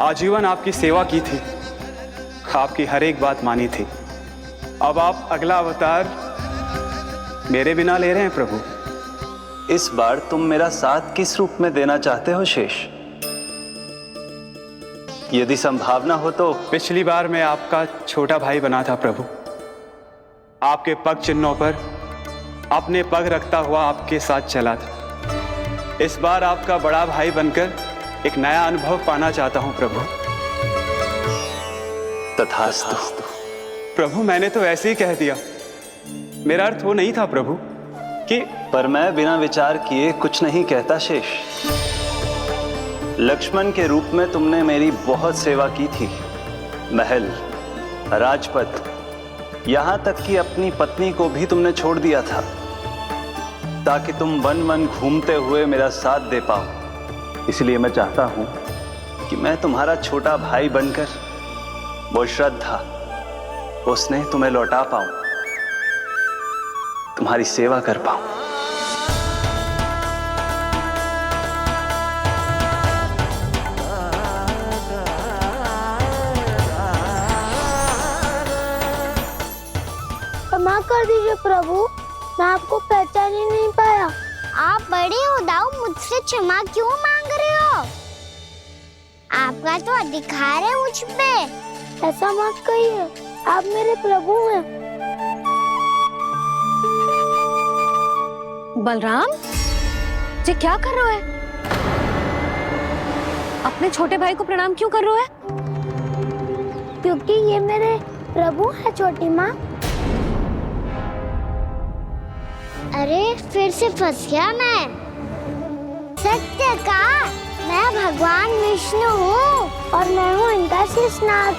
आजीवन आपकी सेवा की थी, आपकी हर एक बात मानी थी। अब आप अगला अवतार मेरे बिना ले रहे हैं प्रभु। इस बार तुम मेरा साथ किस रूप में देना चाहते हो शेष? यदि संभावना हो तो। पिछली बार मैं आपका छोटा भाई बना था प्रभु। आपके पग चिन्हों पर अपने पग रखता हुआ आपके साथ चला था। इस बार आपका बड़ा भाई बनकर एक नया अनुभव पाना चाहता हूं प्रभु। तथास्तु। प्रभु, मैंने तो ऐसे ही कह दिया, मेरा अर्थ वो नहीं था प्रभु कि। पर मैं बिना विचार किए कुछ नहीं कहता शेष। लक्ष्मण के रूप में तुमने मेरी बहुत सेवा की थी। महल, राजपथ, यहां तक कि अपनी पत्नी को भी तुमने छोड़ दिया था ताकि तुम वन वन घूमते हुए मेरा साथ दे पाओ। इसलिए मैं चाहता हूं कि मैं तुम्हारा छोटा भाई बनकर वो श्रद्धा, वो स्नेह तुम्हें लौटा पाऊं, तुम्हारी सेवा कर पाऊं। क्षमा कर दीजिए प्रभु, मैं आपको पहचान ही नहीं पाया। आप बड़े उदाऊ, मुझसे क्षमा क्यों मांग रहे हो? आपका तो अधिकार है मुझ पे। ऐसा मत कहिए, आप मेरे प्रभु हैं। बलराम ये क्या कर रहा है? अपने छोटे भाई को प्रणाम क्यों कर रहा है? क्योंकि ये मेरे प्रभु है छोटी माँ। अरे फिर से फंस गया मैं। सत्य का मैं भगवान विष्णु हूँ और मैं हूँ इनका शेषनाग।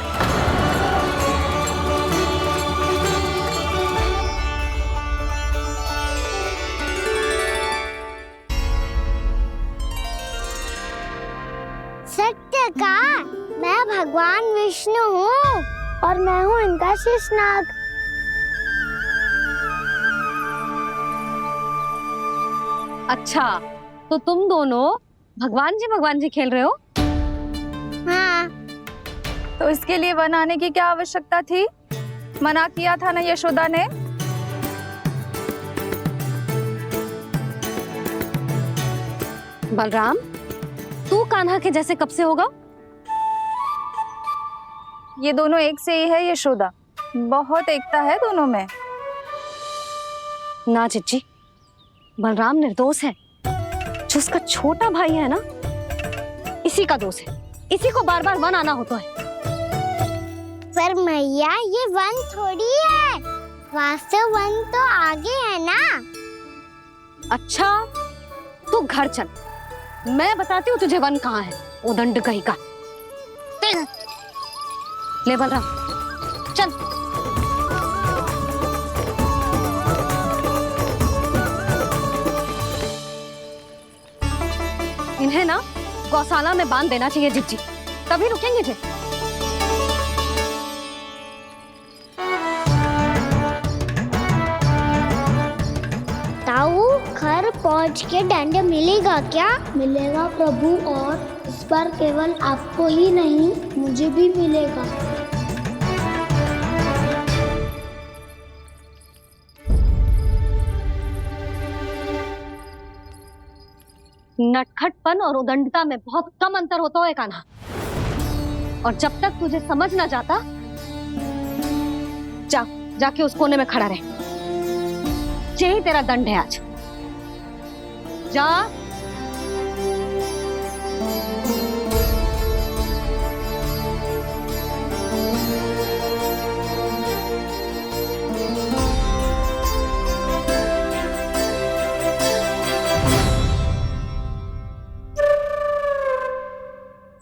सत्य का मैं भगवान विष्णु हूँ और मैं हूँ इनका शेषनाग। अच्छा, तो तुम दोनों भगवान जी खेल रहे हो? हाँ। तो इसके लिए वन आने की क्या आवश्यकता थी? मना किया था ना यशोदा ने। बलराम, तू कान्हा के जैसे कब से होगा? ये दोनों एक से ही है यशोदा, बहुत एकता है दोनों में। ना चिच्ची, बलराम निर्दोष है। जो उसका छोटा भाई है ना, इसी का दोष है। इसी को बार बार वन आना होता है। पर मैया, ये वन थोड़ी है, वास्तव वन तो आगे है ना। अच्छा, तू घर चल, मैं बताती हूँ तुझे वन कहाँ है। उदंड कहीं का। ले बलराम, चल। इन्हें ना गौशाला में बांध देना चाहिए जिज्जी, तभी रुकेंगे जे। ताऊ, घर पहुंच के दंड मिलेगा क्या? मिलेगा प्रभु, और इस बार केवल आपको ही नहीं, मुझे भी मिलेगा। नटखटपन और उदंडता में बहुत कम अंतर होता है कान्हा। और जब तक तुझे समझ ना जाता, जाके उस कोने में खड़ा रहे। यही तेरा दंड है आज। जा।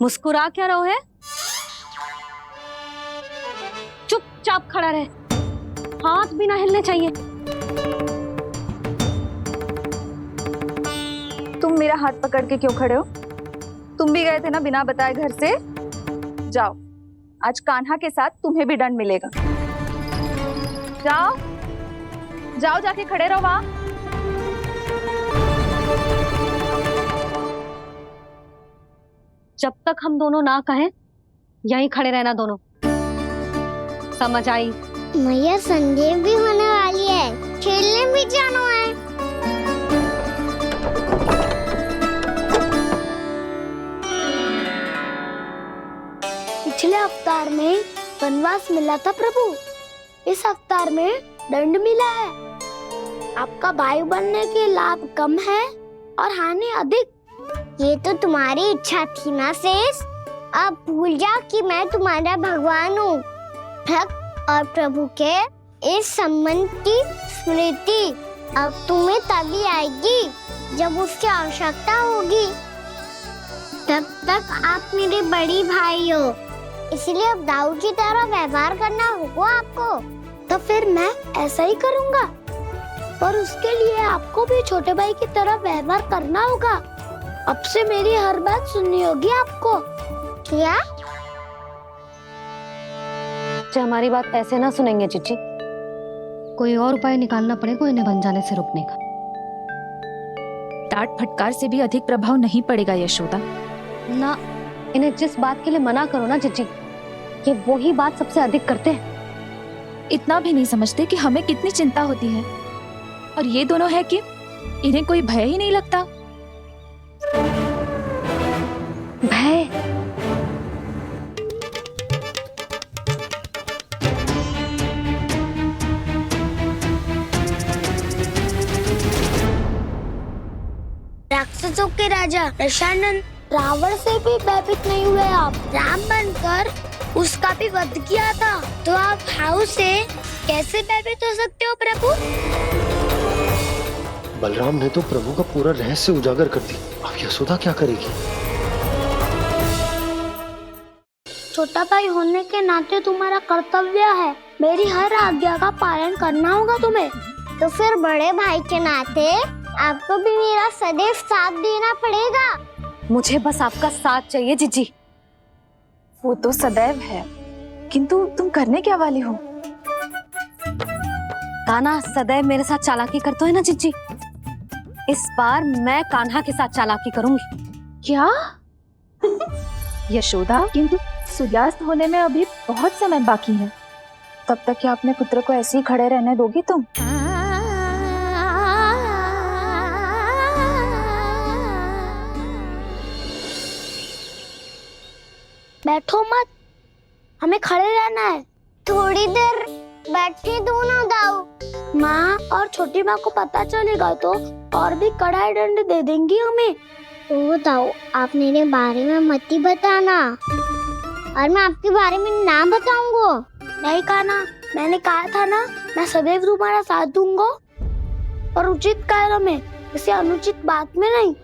मुस्कुरा क्या रहो है? चुपचाप खड़ा रहे, हाथ भी ना हिलने चाहिए। तुम मेरा हाथ पकड़ के क्यों खड़े हो? तुम भी गए थे ना बिना बताए घर से। जाओ, आज कान्हा के साथ तुम्हें भी दंड मिलेगा। जाओ जाओ, जाके खड़े रहो वहां। जब तक हम दोनों ना कहें, यहीं खड़े रहना दोनों। समझ आई? मैया संडे भी होने वाली है, खेलने भी जाना है। पिछले अवतार में वनवास मिला था प्रभु, इस अवतार में दंड मिला है। आपका भाई बनने के लाभ कम है और हानि अधिक। ये तो तुम्हारी इच्छा थी ना शेष। अब भूल जा कि मैं तुम्हारा भगवान हूँ। भक्त और प्रभु के इस संबंध की स्मृति अब तुम्हें तभी आएगी जब उसकी आवश्यकता होगी। तब तक आप मेरे बड़ी भाई हो, इसलिए अब दाऊद की तरह व्यवहार करना होगा आपको। तो फिर मैं ऐसा ही करूँगा, पर उसके लिए आपको भी छोटे भाई की तरह व्यवहार करना होगा। अब से मेरी हर बात सुननी होगी आपको। क्या? हमारी बात ऐसे ना सुनेंगे चिच्ची। कोई और उपाय निकालना पड़ेगा इन्हें बन जाने से रुकने का। डांट फटकार से भी अधिक प्रभाव नहीं पड़ेगा यशोदा। ना, इन्हें जिस बात के लिए मना करो ना चिच्ची, ये वही बात सबसे अधिक करते हैं। इतना भी नहीं समझते कि हमें कितनी चिंता होती है, और ये दोनों है कि इन्हें कोई भय ही नहीं लगता। भय? राक्षसों के राजा दशानन रावण से भी भयभीत नहीं हुए आप। राम बनकर उसका भी वध किया था, तो आप हाउ से कैसे भयभीत हो सकते हो प्रभु? बलराम ने तो प्रभु का पूरा रहस्य उजागर कर दी। अब यशोदा क्या करेगी? छोटा भाई होने के नाते तुम्हारा कर्तव्य है, मेरी हर आज्ञा का पालन करना होगा तुम्हें। तो फिर बड़े भाई के नाते आपको भी मेरा सदैव साथ देना पड़ेगा। मुझे बस आपका साथ चाहिए जीजी। वो तो सदैव है, किंतु तुम करने क्या वाली हो? कान्हा सदैव मेरे साथ चालाकी करता है ना जीजी। इस बार मैं कान्हा के साथ चालाकी करूंगी। क्या? यशोदा, किंतु सूर्यास्त होने में अभी बहुत समय बाकी है। तब तक क्या अपने पुत्र को ऐसे ही खड़े रहने दोगी तुम? बैठो मत, हमें खड़े रहना है। थोड़ी देर बैठे दो ना दाऊ। माँ और छोटी माँ को पता चलेगा तो और भी कड़ा दंड दे देंगी हमें। ओ दाऊ, आप मेरे बारे में मत ही बताना, और मैं आपके बारे में ना बताऊंगा। नहीं कान्हा, मैंने कहा था ना, मैं सदैव तुम्हारा साथ दूंगा, और उचित कार्य में, किसी अनुचित बात में नहीं।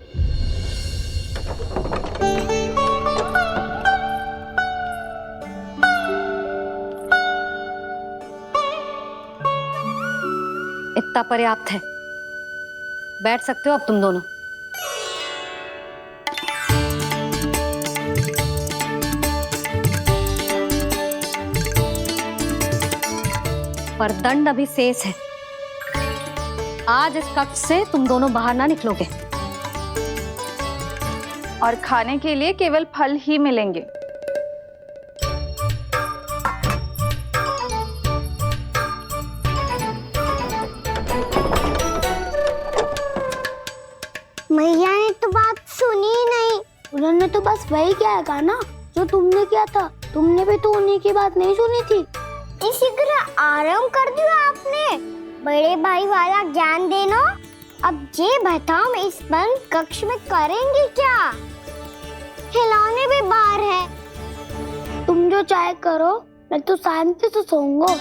इतना पर्याप्त है, बैठ सकते हो अब तुम दोनों। पर दंड अभी शेष है। आज इस कक्ष से तुम दोनों बाहर ना निकलोगे, और खाने के लिए केवल फल ही मिलेंगे। मैया ने तो बात सुनी ही नहीं। उन्होंने तो बस वही किया है ना जो तुमने किया था। तुमने भी तो उन्हीं की बात नहीं सुनी थी। इसी तरह आराम कर दिया आपने। बड़े भाई वाला ज्ञान देना। अब ये बताओ इस बंद कक्ष में करेंगे क्या? खिलौने भी बाहर है। तुम जो चाहे करो, मैं तो शांति से सोऊंगा।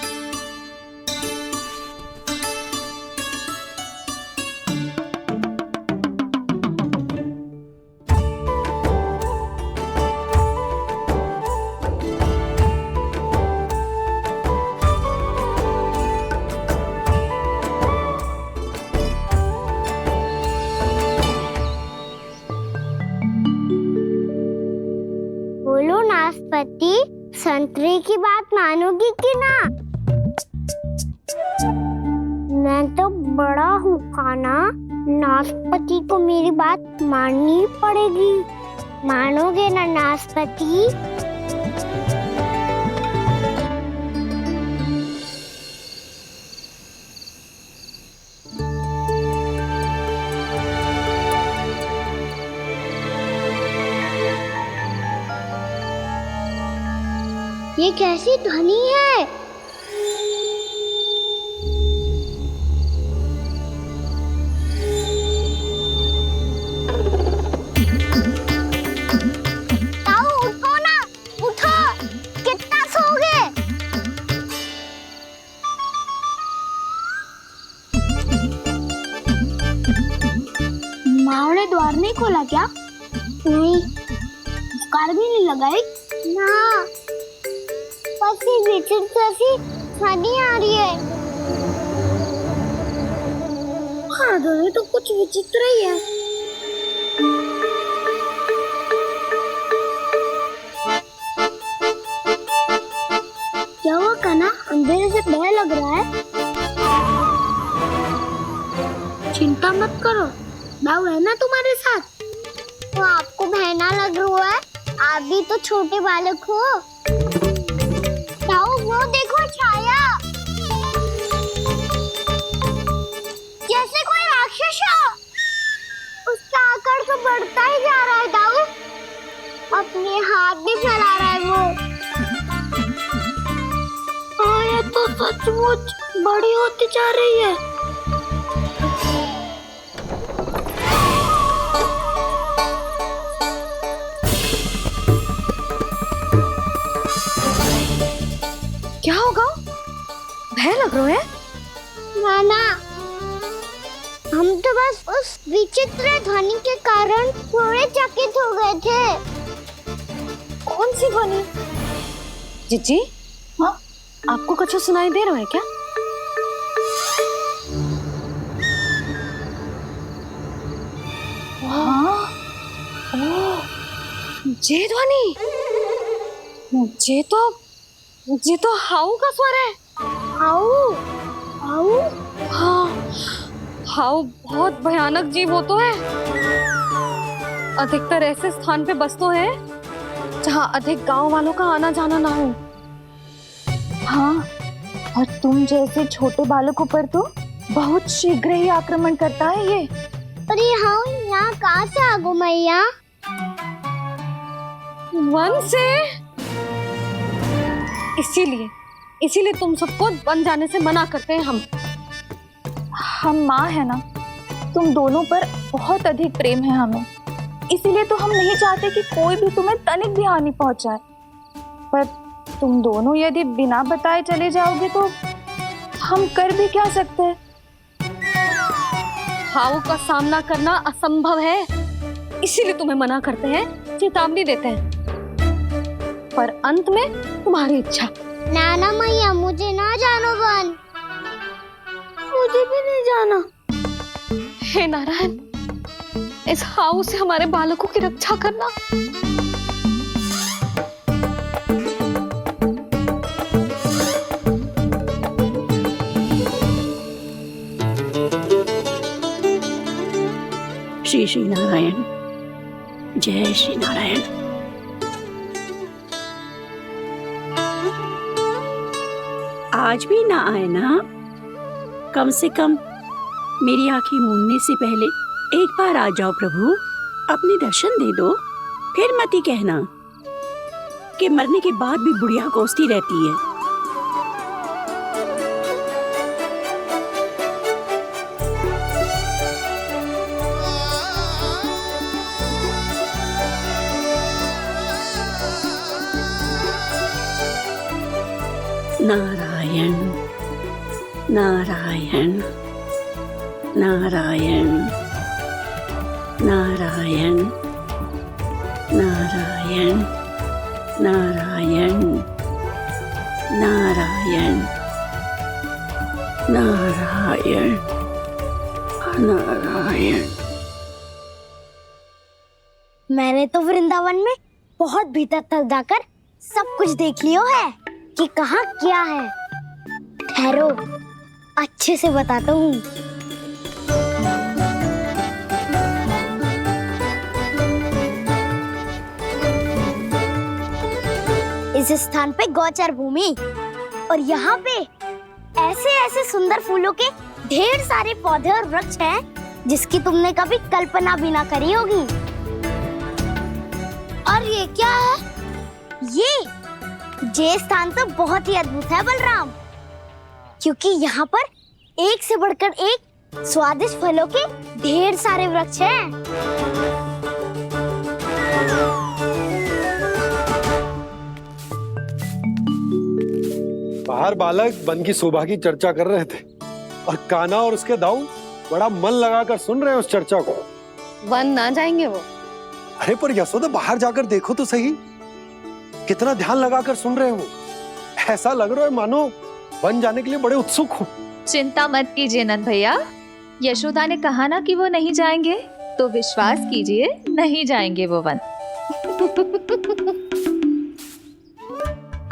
बोलो नाशपाती, संतरे की बात मानोगी कि ना? मैं तो बड़ा हूँ खाना, नाशपाती को मेरी बात माननी पड़ेगी। मानोगे ना नाशपाती? ये कैसी ध्वनि है? ताऊ उठो ना, उठो। कितना सोओगे? माँ ने द्वार नहीं खोला क्या? नहीं। कार भी नहीं लगाई? ना। जैसी ध्वनि आ रही है। हाँ, ध्वनि तो कुछ विचित्र ही है। क्या हुआ कान्हा? अंधेरे से भय लग रहा है। चिंता मत करो, दाऊ है ना तुम्हारे साथ। तो आपको भय ना लग रहा है? आप भी तो छोटे बालक हो। वो देखो छाया, जैसे कोई राक्षस हो। उसका आकार तो बढ़ता ही जा रहा है दाऊ। अपने हाथ भी फैला रहा है वो। हाँ, ये तो सचमुच बड़ी होती जा रही है। क्या होगा? भय लग रहा है? नाना, हम तो बस उस विचित्र ध्वनि के कारण थोड़े चकित हो गए थे। कौन सी ध्वनि? जीजी, हाँ, आपको कुछ सुनाई दे रहा है क्या? हाँ, ये ध्वनि, ये तो हाउ का स्वर है। हाउ? हाउ? हाँ, हाउ बहुत भयानक जीव हो तो है। अधिकतर ऐसे स्थान पे बस तो है जहाँ अधिक गांव वालों का आना जाना ना हो। हाँ, और तुम जैसे छोटे बालकों पर तो बहुत शीघ्र ही आक्रमण करता है ये। पर ये हाउ यहाँ कहाँ से आ गो मैया? वन से। इसीलिए तुम सबको वन जाने से मना करते हैं हम माँ है ना, तुम दोनों पर बहुत अधिक प्रेम है हमें, इसीलिए तो हम नहीं चाहते कि कोई भी तुम्हें तनिक भी हानि पहुंचाए। पर तुम दोनों यदि बिना बताए चले जाओगे तो हम कर भी क्या सकते हैं? हाउ का सामना करना असंभव है, इसीलिए तुम्हें मना करते हैं, चेतावनी देते हैं। पर अंत में तुम्हारी इच्छा। नाना मैया, मुझे ना जानो वन। मुझे भी नहीं जाना। हे नारायण, इस हाउ से हमारे बालकों की रक्षा करना। श्री श्री नारायण, जय श्री नारायण। आज भी ना आए ना? कम से कम मेरी आंखें मूंदने से पहले एक बार आ जाओ प्रभु, अपने दर्शन दे दो, फिर मत ही कहना उसके मरने के बाद भी बुढ़िया कोसती रहती है। नारायण नारायण नारायण नारायण नारायण नारायण नारायण नारायण नारायण। मैंने तो वृंदावन में बहुत भीतर तक जाकर सब कुछ देख लियो है कि कहाँ क्या है। ठहरो, अच्छे से बताता हूँ। इस स्थान पे गौचर भूमि और यहाँ पे ऐसे ऐसे सुंदर फूलों के ढेर सारे पौधे और वृक्ष हैं जिसकी तुमने कभी कल्पना भी ना करी होगी। और ये क्या है? ये स्थान तो बहुत ही अद्भुत है बलराम, क्योंकि यहाँ पर एक से बढ़कर एक स्वादिष्ट फलों के ढेर सारे वृक्ष हैं। बाहर बालक वन की शोभा की चर्चा कर रहे थे और कान्हा और उसके दाऊ बड़ा मन लगाकर सुन रहे हैं उस चर्चा को। वन ना जाएंगे वो? अरे पर यशोदा, बाहर जाकर देखो तो सही, कितना ध्यान लगाकर सुन रहे हो। ऐसा लग रहा है मानो वन जाने के लिए बड़े उत्सुक हो। चिंता मत कीजिए नंद भैया, यशोदा ने कहा ना कि वो नहीं जाएंगे, तो विश्वास कीजिए नहीं जाएंगे वो वन।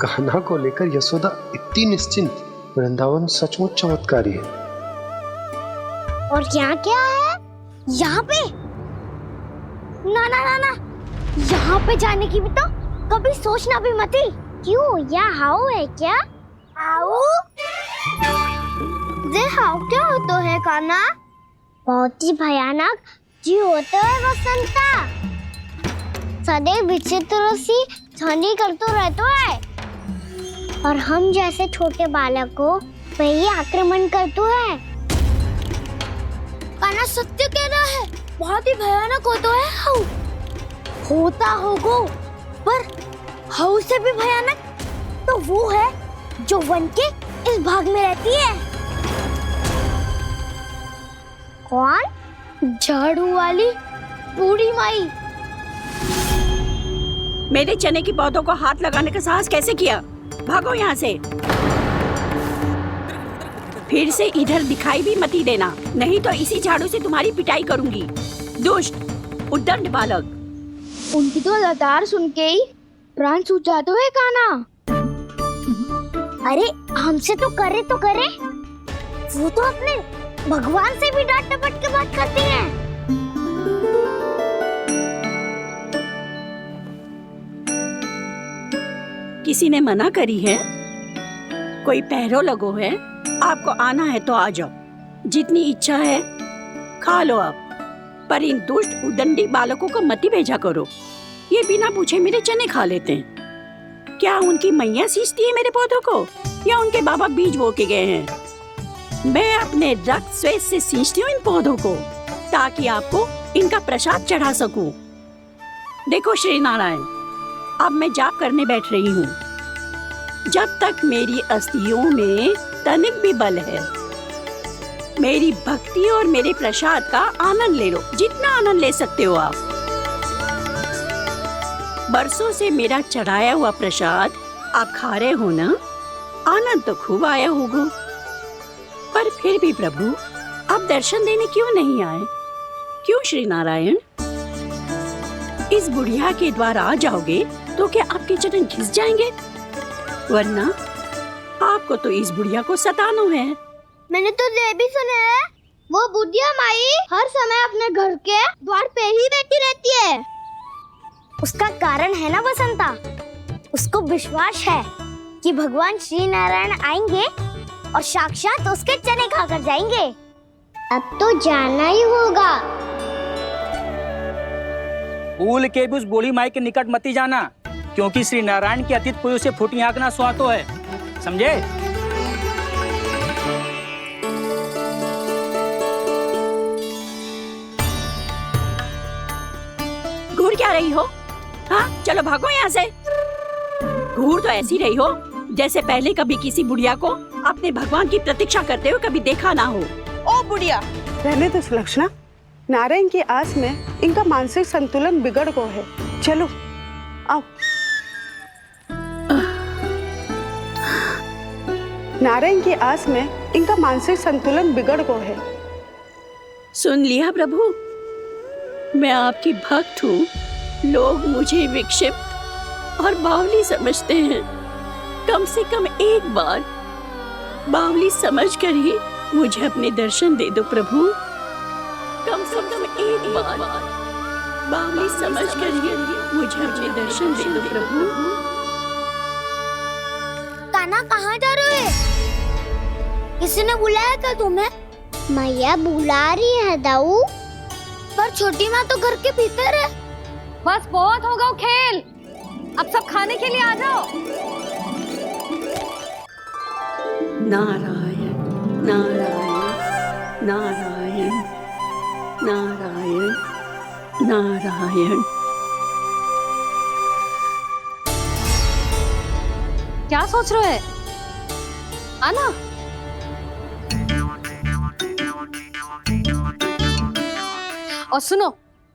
कान्हा को लेकर यशोदा इतनी निश्चिंत, वृंदावन सचमुच चमत्कारी है। और यहाँ क्या है? यहाँ पे ना ना ना ना, यहाँ पे जाने की भी तो कभी सोचना भी मत ही। क्यों, यहाँ हाउ है क्या? हाउ? ये हाउ क्या होता है कान्हा? बहुत ही भयानक जी होता है वसंता। सदैव विचित्र सी ध्वनि करते रहता है और हम जैसे छोटे बालक को वही आक्रमण करते है। कान्हा सत्य कह रहा है, बहुत ही भयानक होता है हाउ। होता होगा, पर हाउ से भी भयानक तो वो है जो वन के इस भाग में रहती है। कौन? झाड़ू वाली बूढ़ी माई। मेरे चने की पौधों को हाथ लगाने का साहस कैसे किया? भागो यहाँ से। फिर से इधर दिखाई भी मत देना, नहीं तो इसी झाड़ू से तुम्हारी पिटाई करूंगी। दुष्ट उद्दंड बालक। उनकी तो लतार सुन के ही प्राण सूझ जाते हैं कान्हा। अरे हमसे तो करे, वो तो अपने भगवान से भी डांट डपट के बात करती हैं। किसी ने मना करी है? कोई पहरो लगो है? आपको आना है तो आ जाओ, जितनी इच्छा है खा लो आप, पर इन दुष्ट उदंडी बालकों को मत ही भेजा करो। ये बिना पूछे मेरे चने खा लेते हैं। क्या उनकी मैया सींचती है मेरे पौधों को, या उनके बाबा बीज बो के गए हैं? मैं अपने रक्त स्वेद से सींचती हूँ इन पौधों को, ताकि आपको इनका प्रसाद चढ़ा सकूं। देखो श्री नारायण, अब मैं जाप करने बैठ रही हूँ। जब तक मेरी अस्थियों में तनिक भी बल है, मेरी भक्ति और मेरे प्रसाद का आनंद ले लो, जितना आनंद ले सकते हो आप। बरसों से मेरा चढ़ाया हुआ प्रसाद आप खा रहे हो ना, आनंद तो खूब आया होगा। पर फिर भी प्रभु आप दर्शन देने क्यों नहीं आए? क्यों श्री नारायण? इस बुढ़िया के द्वार आ जाओगे तो क्या आपके चरण घिस जाएंगे? वरना आपको तो इस बुढ़िया को सताना है। मैंने तो ये भी सुना है, वो बुढ़िया माई हर समय अपने घर के द्वार पे ही बैठी रहती है। उसका कारण है ना बसंता, उसको विश्वास है कि भगवान श्री नारायण आएंगे और साक्षात उसके चने खाकर जाएंगे। अब तो जाना ही होगा। भूल के भी उस बूढ़ी माई के निकट मत ही जाना, क्योंकि श्री नारायण की अतीत पुरुष से फूटी आंख ना स्वातो है, समझे? घूर क्या रही हो? हाँ, चलो भागो यहाँ से। घूर तो ऐसी रही हो जैसे पहले कभी किसी बुढ़िया को अपने भगवान की प्रतीक्षा करते हुए कभी देखा ना हो। ओ बुढ़िया, रहने दो सुलक्षणा। नारायण की आस में इनका मानसिक संतुलन बिगड़ गया है। चलो आओ। नारायण की आस में इनका मानसिक संतुलन बिगड़ गया है। सुन लिया प्रभु, मैं आपकी भक्त हूँ। लोग मुझे विक्षिप्त और बावली समझते हैं। कम से कम एक बार बावली समझकर ही मुझे अपने दर्शन दे दो प्रभु। कम से कम एक बार बावली समझकर ही मुझे अपने दर्शन दे दो प्रभु। कान्हा कहाँ जा रहे हो? किसी ने बुलाया क्या तुम्हें? मैया बुला रही है दाऊ, पर छोटी माँ तो घर के भीतर है। बस बहुत हो गया खेल, अब सब खाने के लिए आ जाओ। नारायण नारायण नारायण नारायण नारायण। क्या सोच रहे हैं? आना। और सुनो,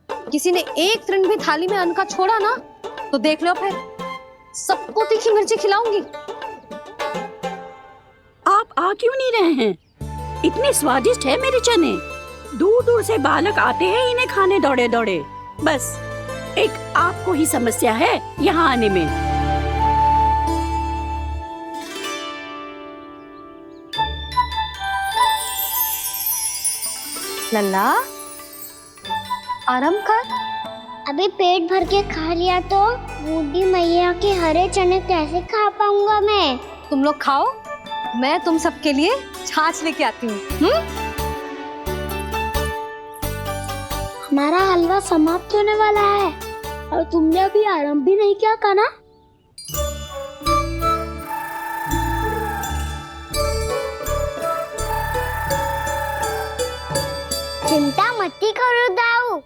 किसी ने एक तृण भी थाली में अन्न का छोड़ा ना तो देख लो, फिर सबको तीखी मिर्ची खिलाऊंगी। आप आ क्यों नहीं रहे हैं? इतने स्वादिष्ट है मेरे चने। दूर दूर से बालक आते हैं इन्हें खाने दौड़े दौड़े। बस एक आपको ही समस्या है यहाँ आने में। लल्ला, आराम कर। अभी पेट भर के खा लिया तो बूढ़ी मैया के हरे चने कैसे खा पाऊंगा मैं? तुम लोग खाओ, मैं तुम सबके लिए छाछ लेके आती हूँ। हमारा हलवा समाप्त होने वाला है और तुमने अभी आराम भी नहीं किया कान्हा। चिंता मत करो दाऊ,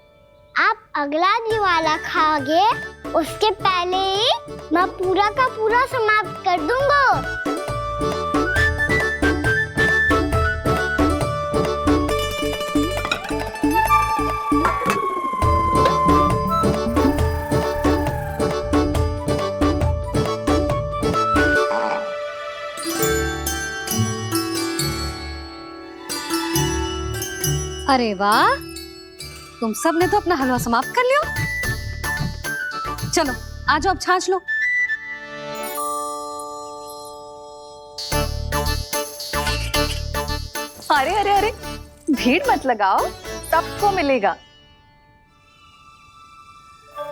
आप अगला दिवाला खाओगे उसके पहले ही मैं पूरा का पूरा समाप्त कर दूंगा। अरे वाह, तुम सब ने तो अपना हलवा समाप्त कर लिया। चलो आ जाओ, अब छाछ लो। अरे अरे अरे, भीड़ मत लगाओ, सबको मिलेगा।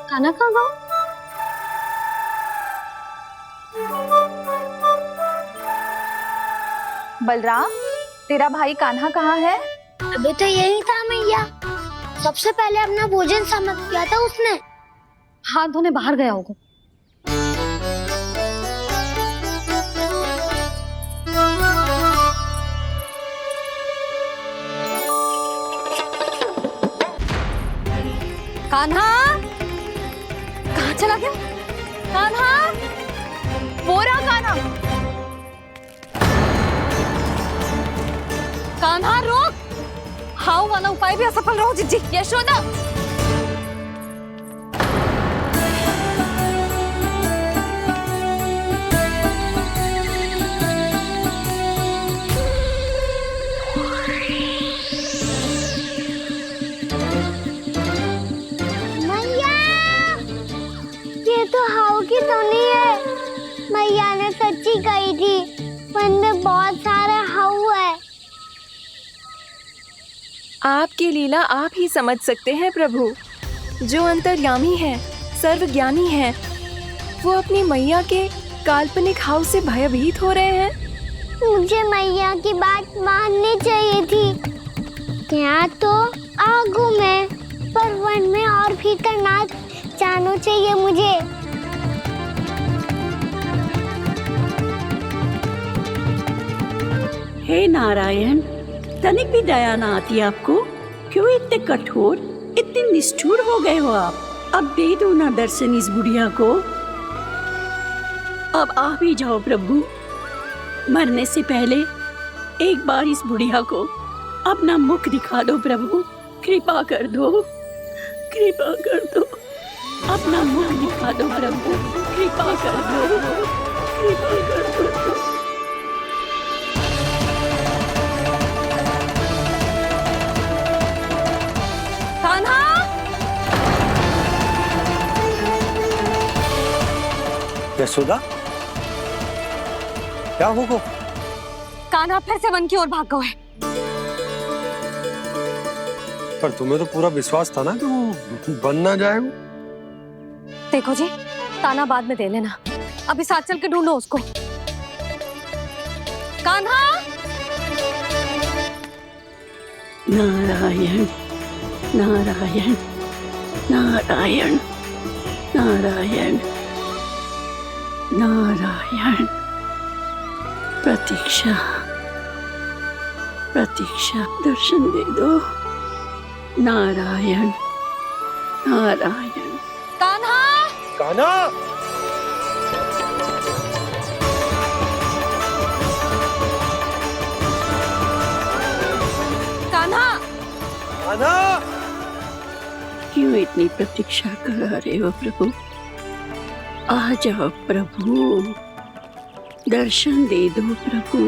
खाना खा गो। बलराम, तेरा भाई कान्हा कहाँ है? अभी तो यही था मैया, सबसे पहले अपना भोजन समाप्त किया था उसने। हाथ धोने बाहर गया होगा। कान्हा कहाँ चला गया? कान्हा, वो रहा कान्हा। कान्हा रोक, हाउ वाला उपाय भी असफल रहो जिज्जी। यशोदा, मैया, ये तो हाउ की धुनी है। मैया ने सच्ची कही थी, वन में बहुत सारे हाउ है। आपकी लीला आप ही समझ सकते हैं प्रभु। जो अंतर्यामी है, सर्वज्ञानी है, वो अपनी मैया के काल्पनिक हाव से भयभीत हो रहे हैं। मुझे मैया की बात माननी चाहिए थी। यहाँ तो आगू में, पर वन में और भीतर ना जाना चाहिए मुझे। हे नारायण, तनिक भी दया ना आती आपको? क्यों इतने कठोर, इतने निष्ठुर हो गए हो आप? अब दे दो ना दर्शन इस बुढ़िया को। अब आ भी जाओ प्रभु। मरने से पहले एक बार इस बुढ़िया को अपना मुख दिखा दो प्रभु। कृपा कर दो, कृपा कर दो। अपना मुख दिखा दो प्रभु, कृपा कर दो, कृपा कर दो। कान्हा! यशोदा, क्या हो? कान्हा फिर से वन की ओर भाग गए। पर तुम्हें तो पूरा विश्वास था ना कि वो बन ना जाए। देखो जी, ताना बाद में दे लेना, अभी साथ चल के ढूंढो उसको। कान्हा! नारायण नारायण नारायण नारायण नारायण। प्रतीक्षा प्रतीक्षा, दर्शन दे दो। नारायण नारायण। कान्हा! कान्हा! कान्हा! कान्हा! क्यों इतनी प्रतीक्षा करा रहे हो प्रभु? आ जाओ प्रभु, दर्शन दे दो प्रभु।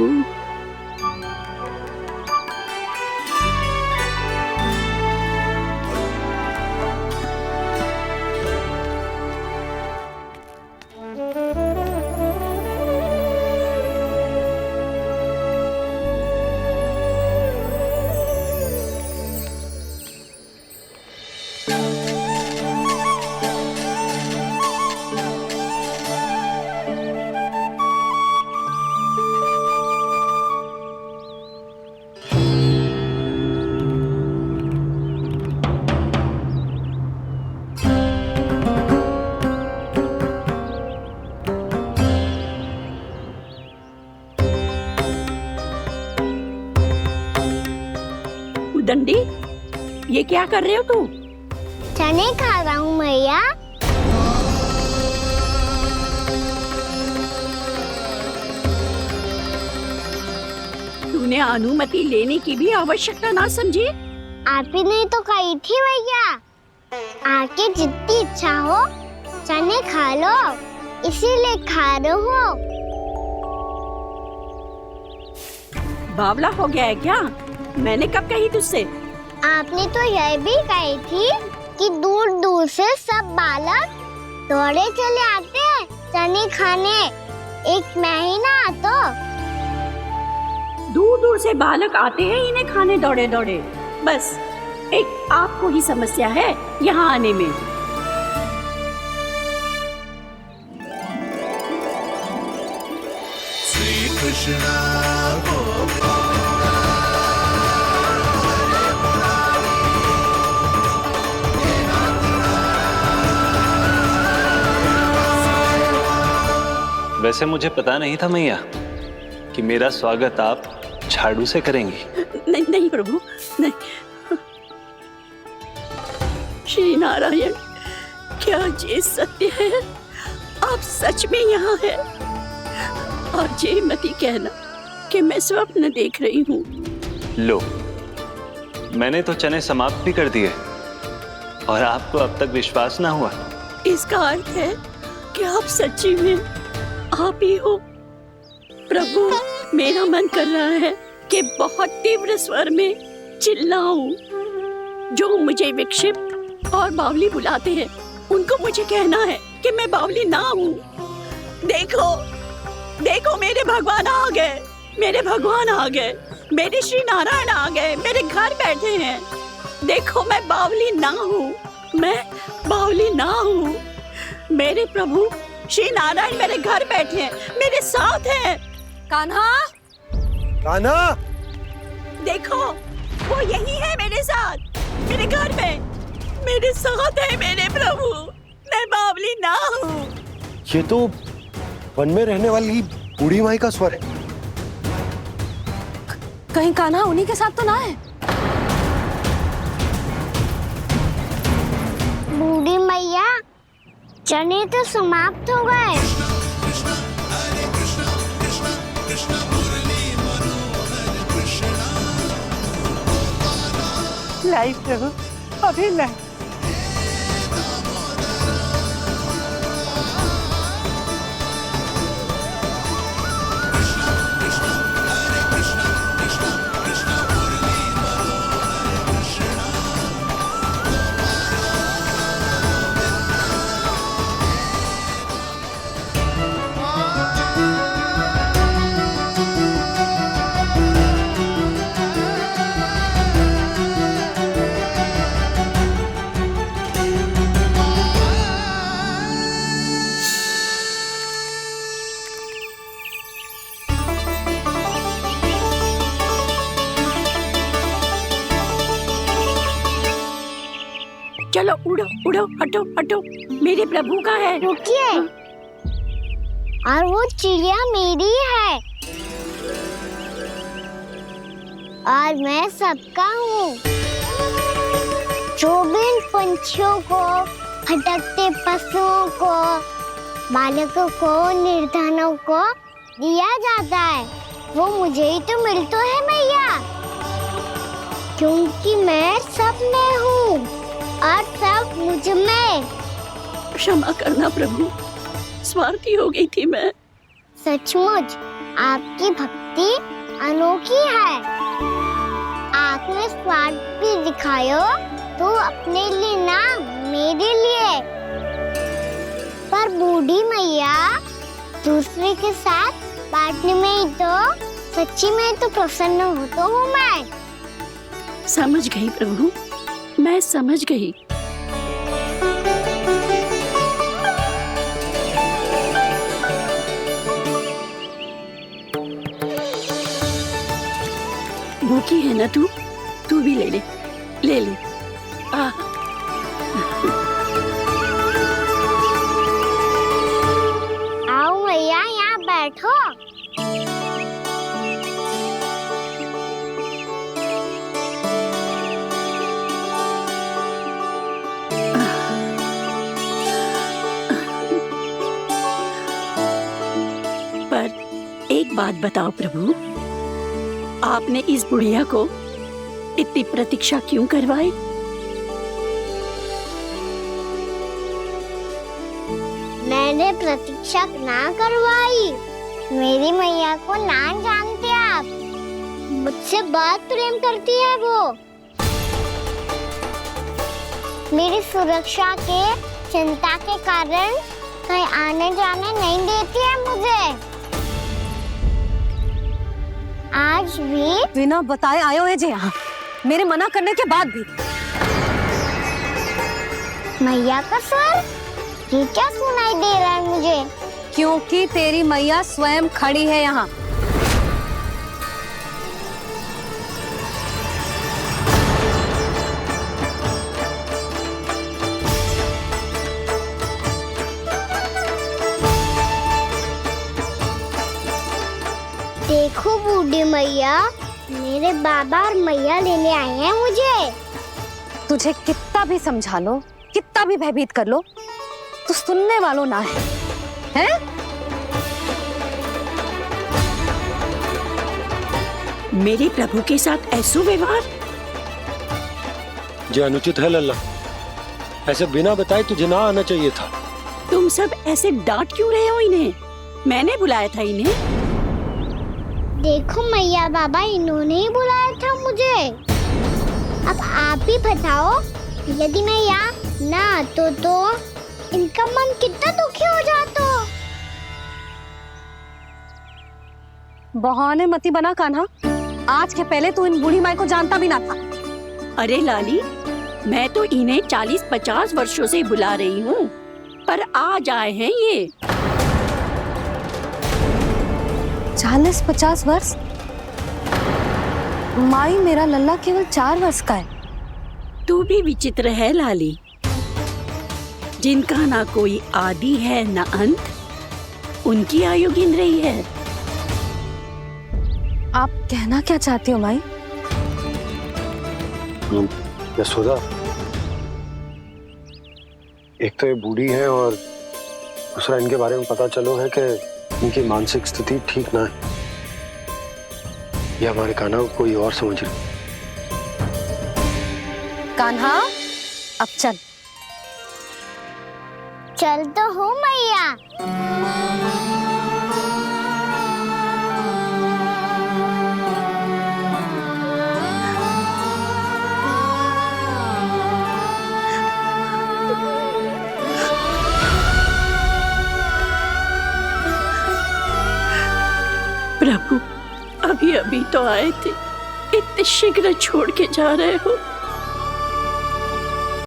दंडी, ये क्या कर रहे हो तू? चने खा रहा हूँ मैया। तूने अनुमति लेने की भी आवश्यकता ना समझी? आप ही ने तो कही थी भैया, आके जितनी इच्छा हो चने खा लो, इसीलिए खा रहे हो। बावला हो गया है क्या? मैंने कब कही तुझसे? आपने तो यह भी कही थी कि दूर दूर से सब बालक दौड़े चले आते हैं चने खाने, एक महीना तो दूर दूर से बालक आते हैं इन्हें खाने दौड़े दौड़े। बस एक आपको ही समस्या है यहाँ आने में। श्री कृष्ण वैसे मुझे पता नहीं था मैया कि मेरा स्वागत आप झाड़ू से करेंगी। नहीं नहीं प्रभु, नहीं। श्री नारायण, क्या ये सत्य है? आप सच में यहाँ हैं? और ये मत ही कहना कि मैं स्वप्न देख रही हूँ। लो, मैंने तो चने समाप्त भी कर दिए और आपको अब तक विश्वास ना हुआ। इसका अर्थ है कि आप सच्ची में आप ही हो। प्रभु, मेरा मन कर रहा है कि बहुत तीव्र स्वर में चिल्लाऊं। जो मुझे विक्षिप्त और बावली बुलाते हैं उनको मुझे कहना है कि मैं बावली ना हूँ। देखो देखो, मेरे भगवान आ गए, मेरे भगवान आ गए, मेरे श्री नारायण आ गए, मेरे घर बैठे हैं। देखो, मैं बावली ना हूँ, मैं बावली ना हूँ। मेरे प्रभु श्री नारायण मेरे घर बैठे हैं, मेरे साथ हैं। कान्हा! कान्हा! देखो, वो यही है मेरे साथ, मेरे घर में, मेरे साथ है मेरे प्रभु। मैं बावली ना हूँ। ये तो वन में रहने वाली बूढ़ी माई का स्वर है। कहीं कान्हा उन्हीं के साथ तो ना है? बूढ़ी मैया, चने तो समाप्त हो गए। लाई प्रभु, अभी लाई। चलो उड़ो उड़ो, हटो हटो, मेरे प्रभु का है। रुकिए, और वो चिड़िया मेरी है और मैं सबका हूँ। जो भी इन पंछियों को, भटकते पशुओं को, बालकों को, निर्धनों को दिया जाता है, वो मुझे ही तो मिलता है मैया, क्योंकि मैं सब में हूँ और सब मुझ में। क्षमा करना प्रभु, स्वार्थी हो गई थी मैं। सचमुच आपकी भक्ति अनोखी है। आपने स्वार्थ भी दिखायो तो अपने लिए ना, मेरे लिए। पर बूढ़ी मैया, दूसरे के साथ बांटने में ही तो सच्ची में तो प्रसन्न होता हूँ मैं। समझ गई प्रभु, मैं समझ गई। भूखी है ना तू भी ले ले, ले ले। आओ मैया, यहाँ बैठो। पर एक बात बताओ प्रभु, आपने इस बुढ़िया को इतनी प्रतीक्षा क्यों करवाई? मैंने प्रतीक्षा ना करवाई। मेरी मैया को ना जानते आप, मुझसे बहुत प्रेम करती है वो। मेरी सुरक्षा के चिंता के कारण कहीं आने जाने नहीं देती है मुझे। आज भी बिना बताए आयो है जे यहाँ, मेरे मना करने के बाद भी। मैया का स्वर, ये क्या सुनाई दे रहा है मुझे? क्योंकि तेरी मैया स्वयं खड़ी है यहाँ। देखो बूढ़ी मैया, मेरे बाबा और मैया लेने आए हैं मुझे। तुझे कितना भी समझा लो, कितना भी भयभीत कर लो, तो सुनने वालों ना है, हैं? मेरे प्रभु के साथ ऐसा व्यवहार जो अनुचित है लल्ला। ऐसे बिना बताए तुझे ना आना चाहिए था। तुम सब ऐसे डांट क्यों रहे हो इन्हें? मैंने बुलाया था इन्हें। देखो मैया बाबा, इन्होंने ही बुलाया था मुझे। अब आप ही बताओ, यदि मैं यहाँ ना आतो तो इनका मन कितना दुखी हो जाता। बहाने मती बना कान्हा, आज के पहले तू इन बूढ़ी माई को जानता भी ना था। अरे लाली, मैं तो इन्हें 40-50 वर्षों से बुला रही हूँ, पर आज आए हैं ये। 40-50 वर्ष? माई, मेरा लल्ला केवल 4 वर्ष का है। तू भी विचित्र है लाली, जिनका ना कोई आदि है ना अंत, उनकी आयु गिन रही है। आप कहना क्या चाहती हो माई? यशोदा, एक तो ये बूढ़ी है और दूसरा इनके बारे में पता चलो है कि इनकी मानसिक स्थिति ठीक ना है। ये हमारे कान्हा को कोई और समझ रही। कान्हा, अब चल। चल तो हूँ मैया। प्रभु, अभी अभी तो आए थे, इतने शीघ्र छोड़ के जा रहे हो?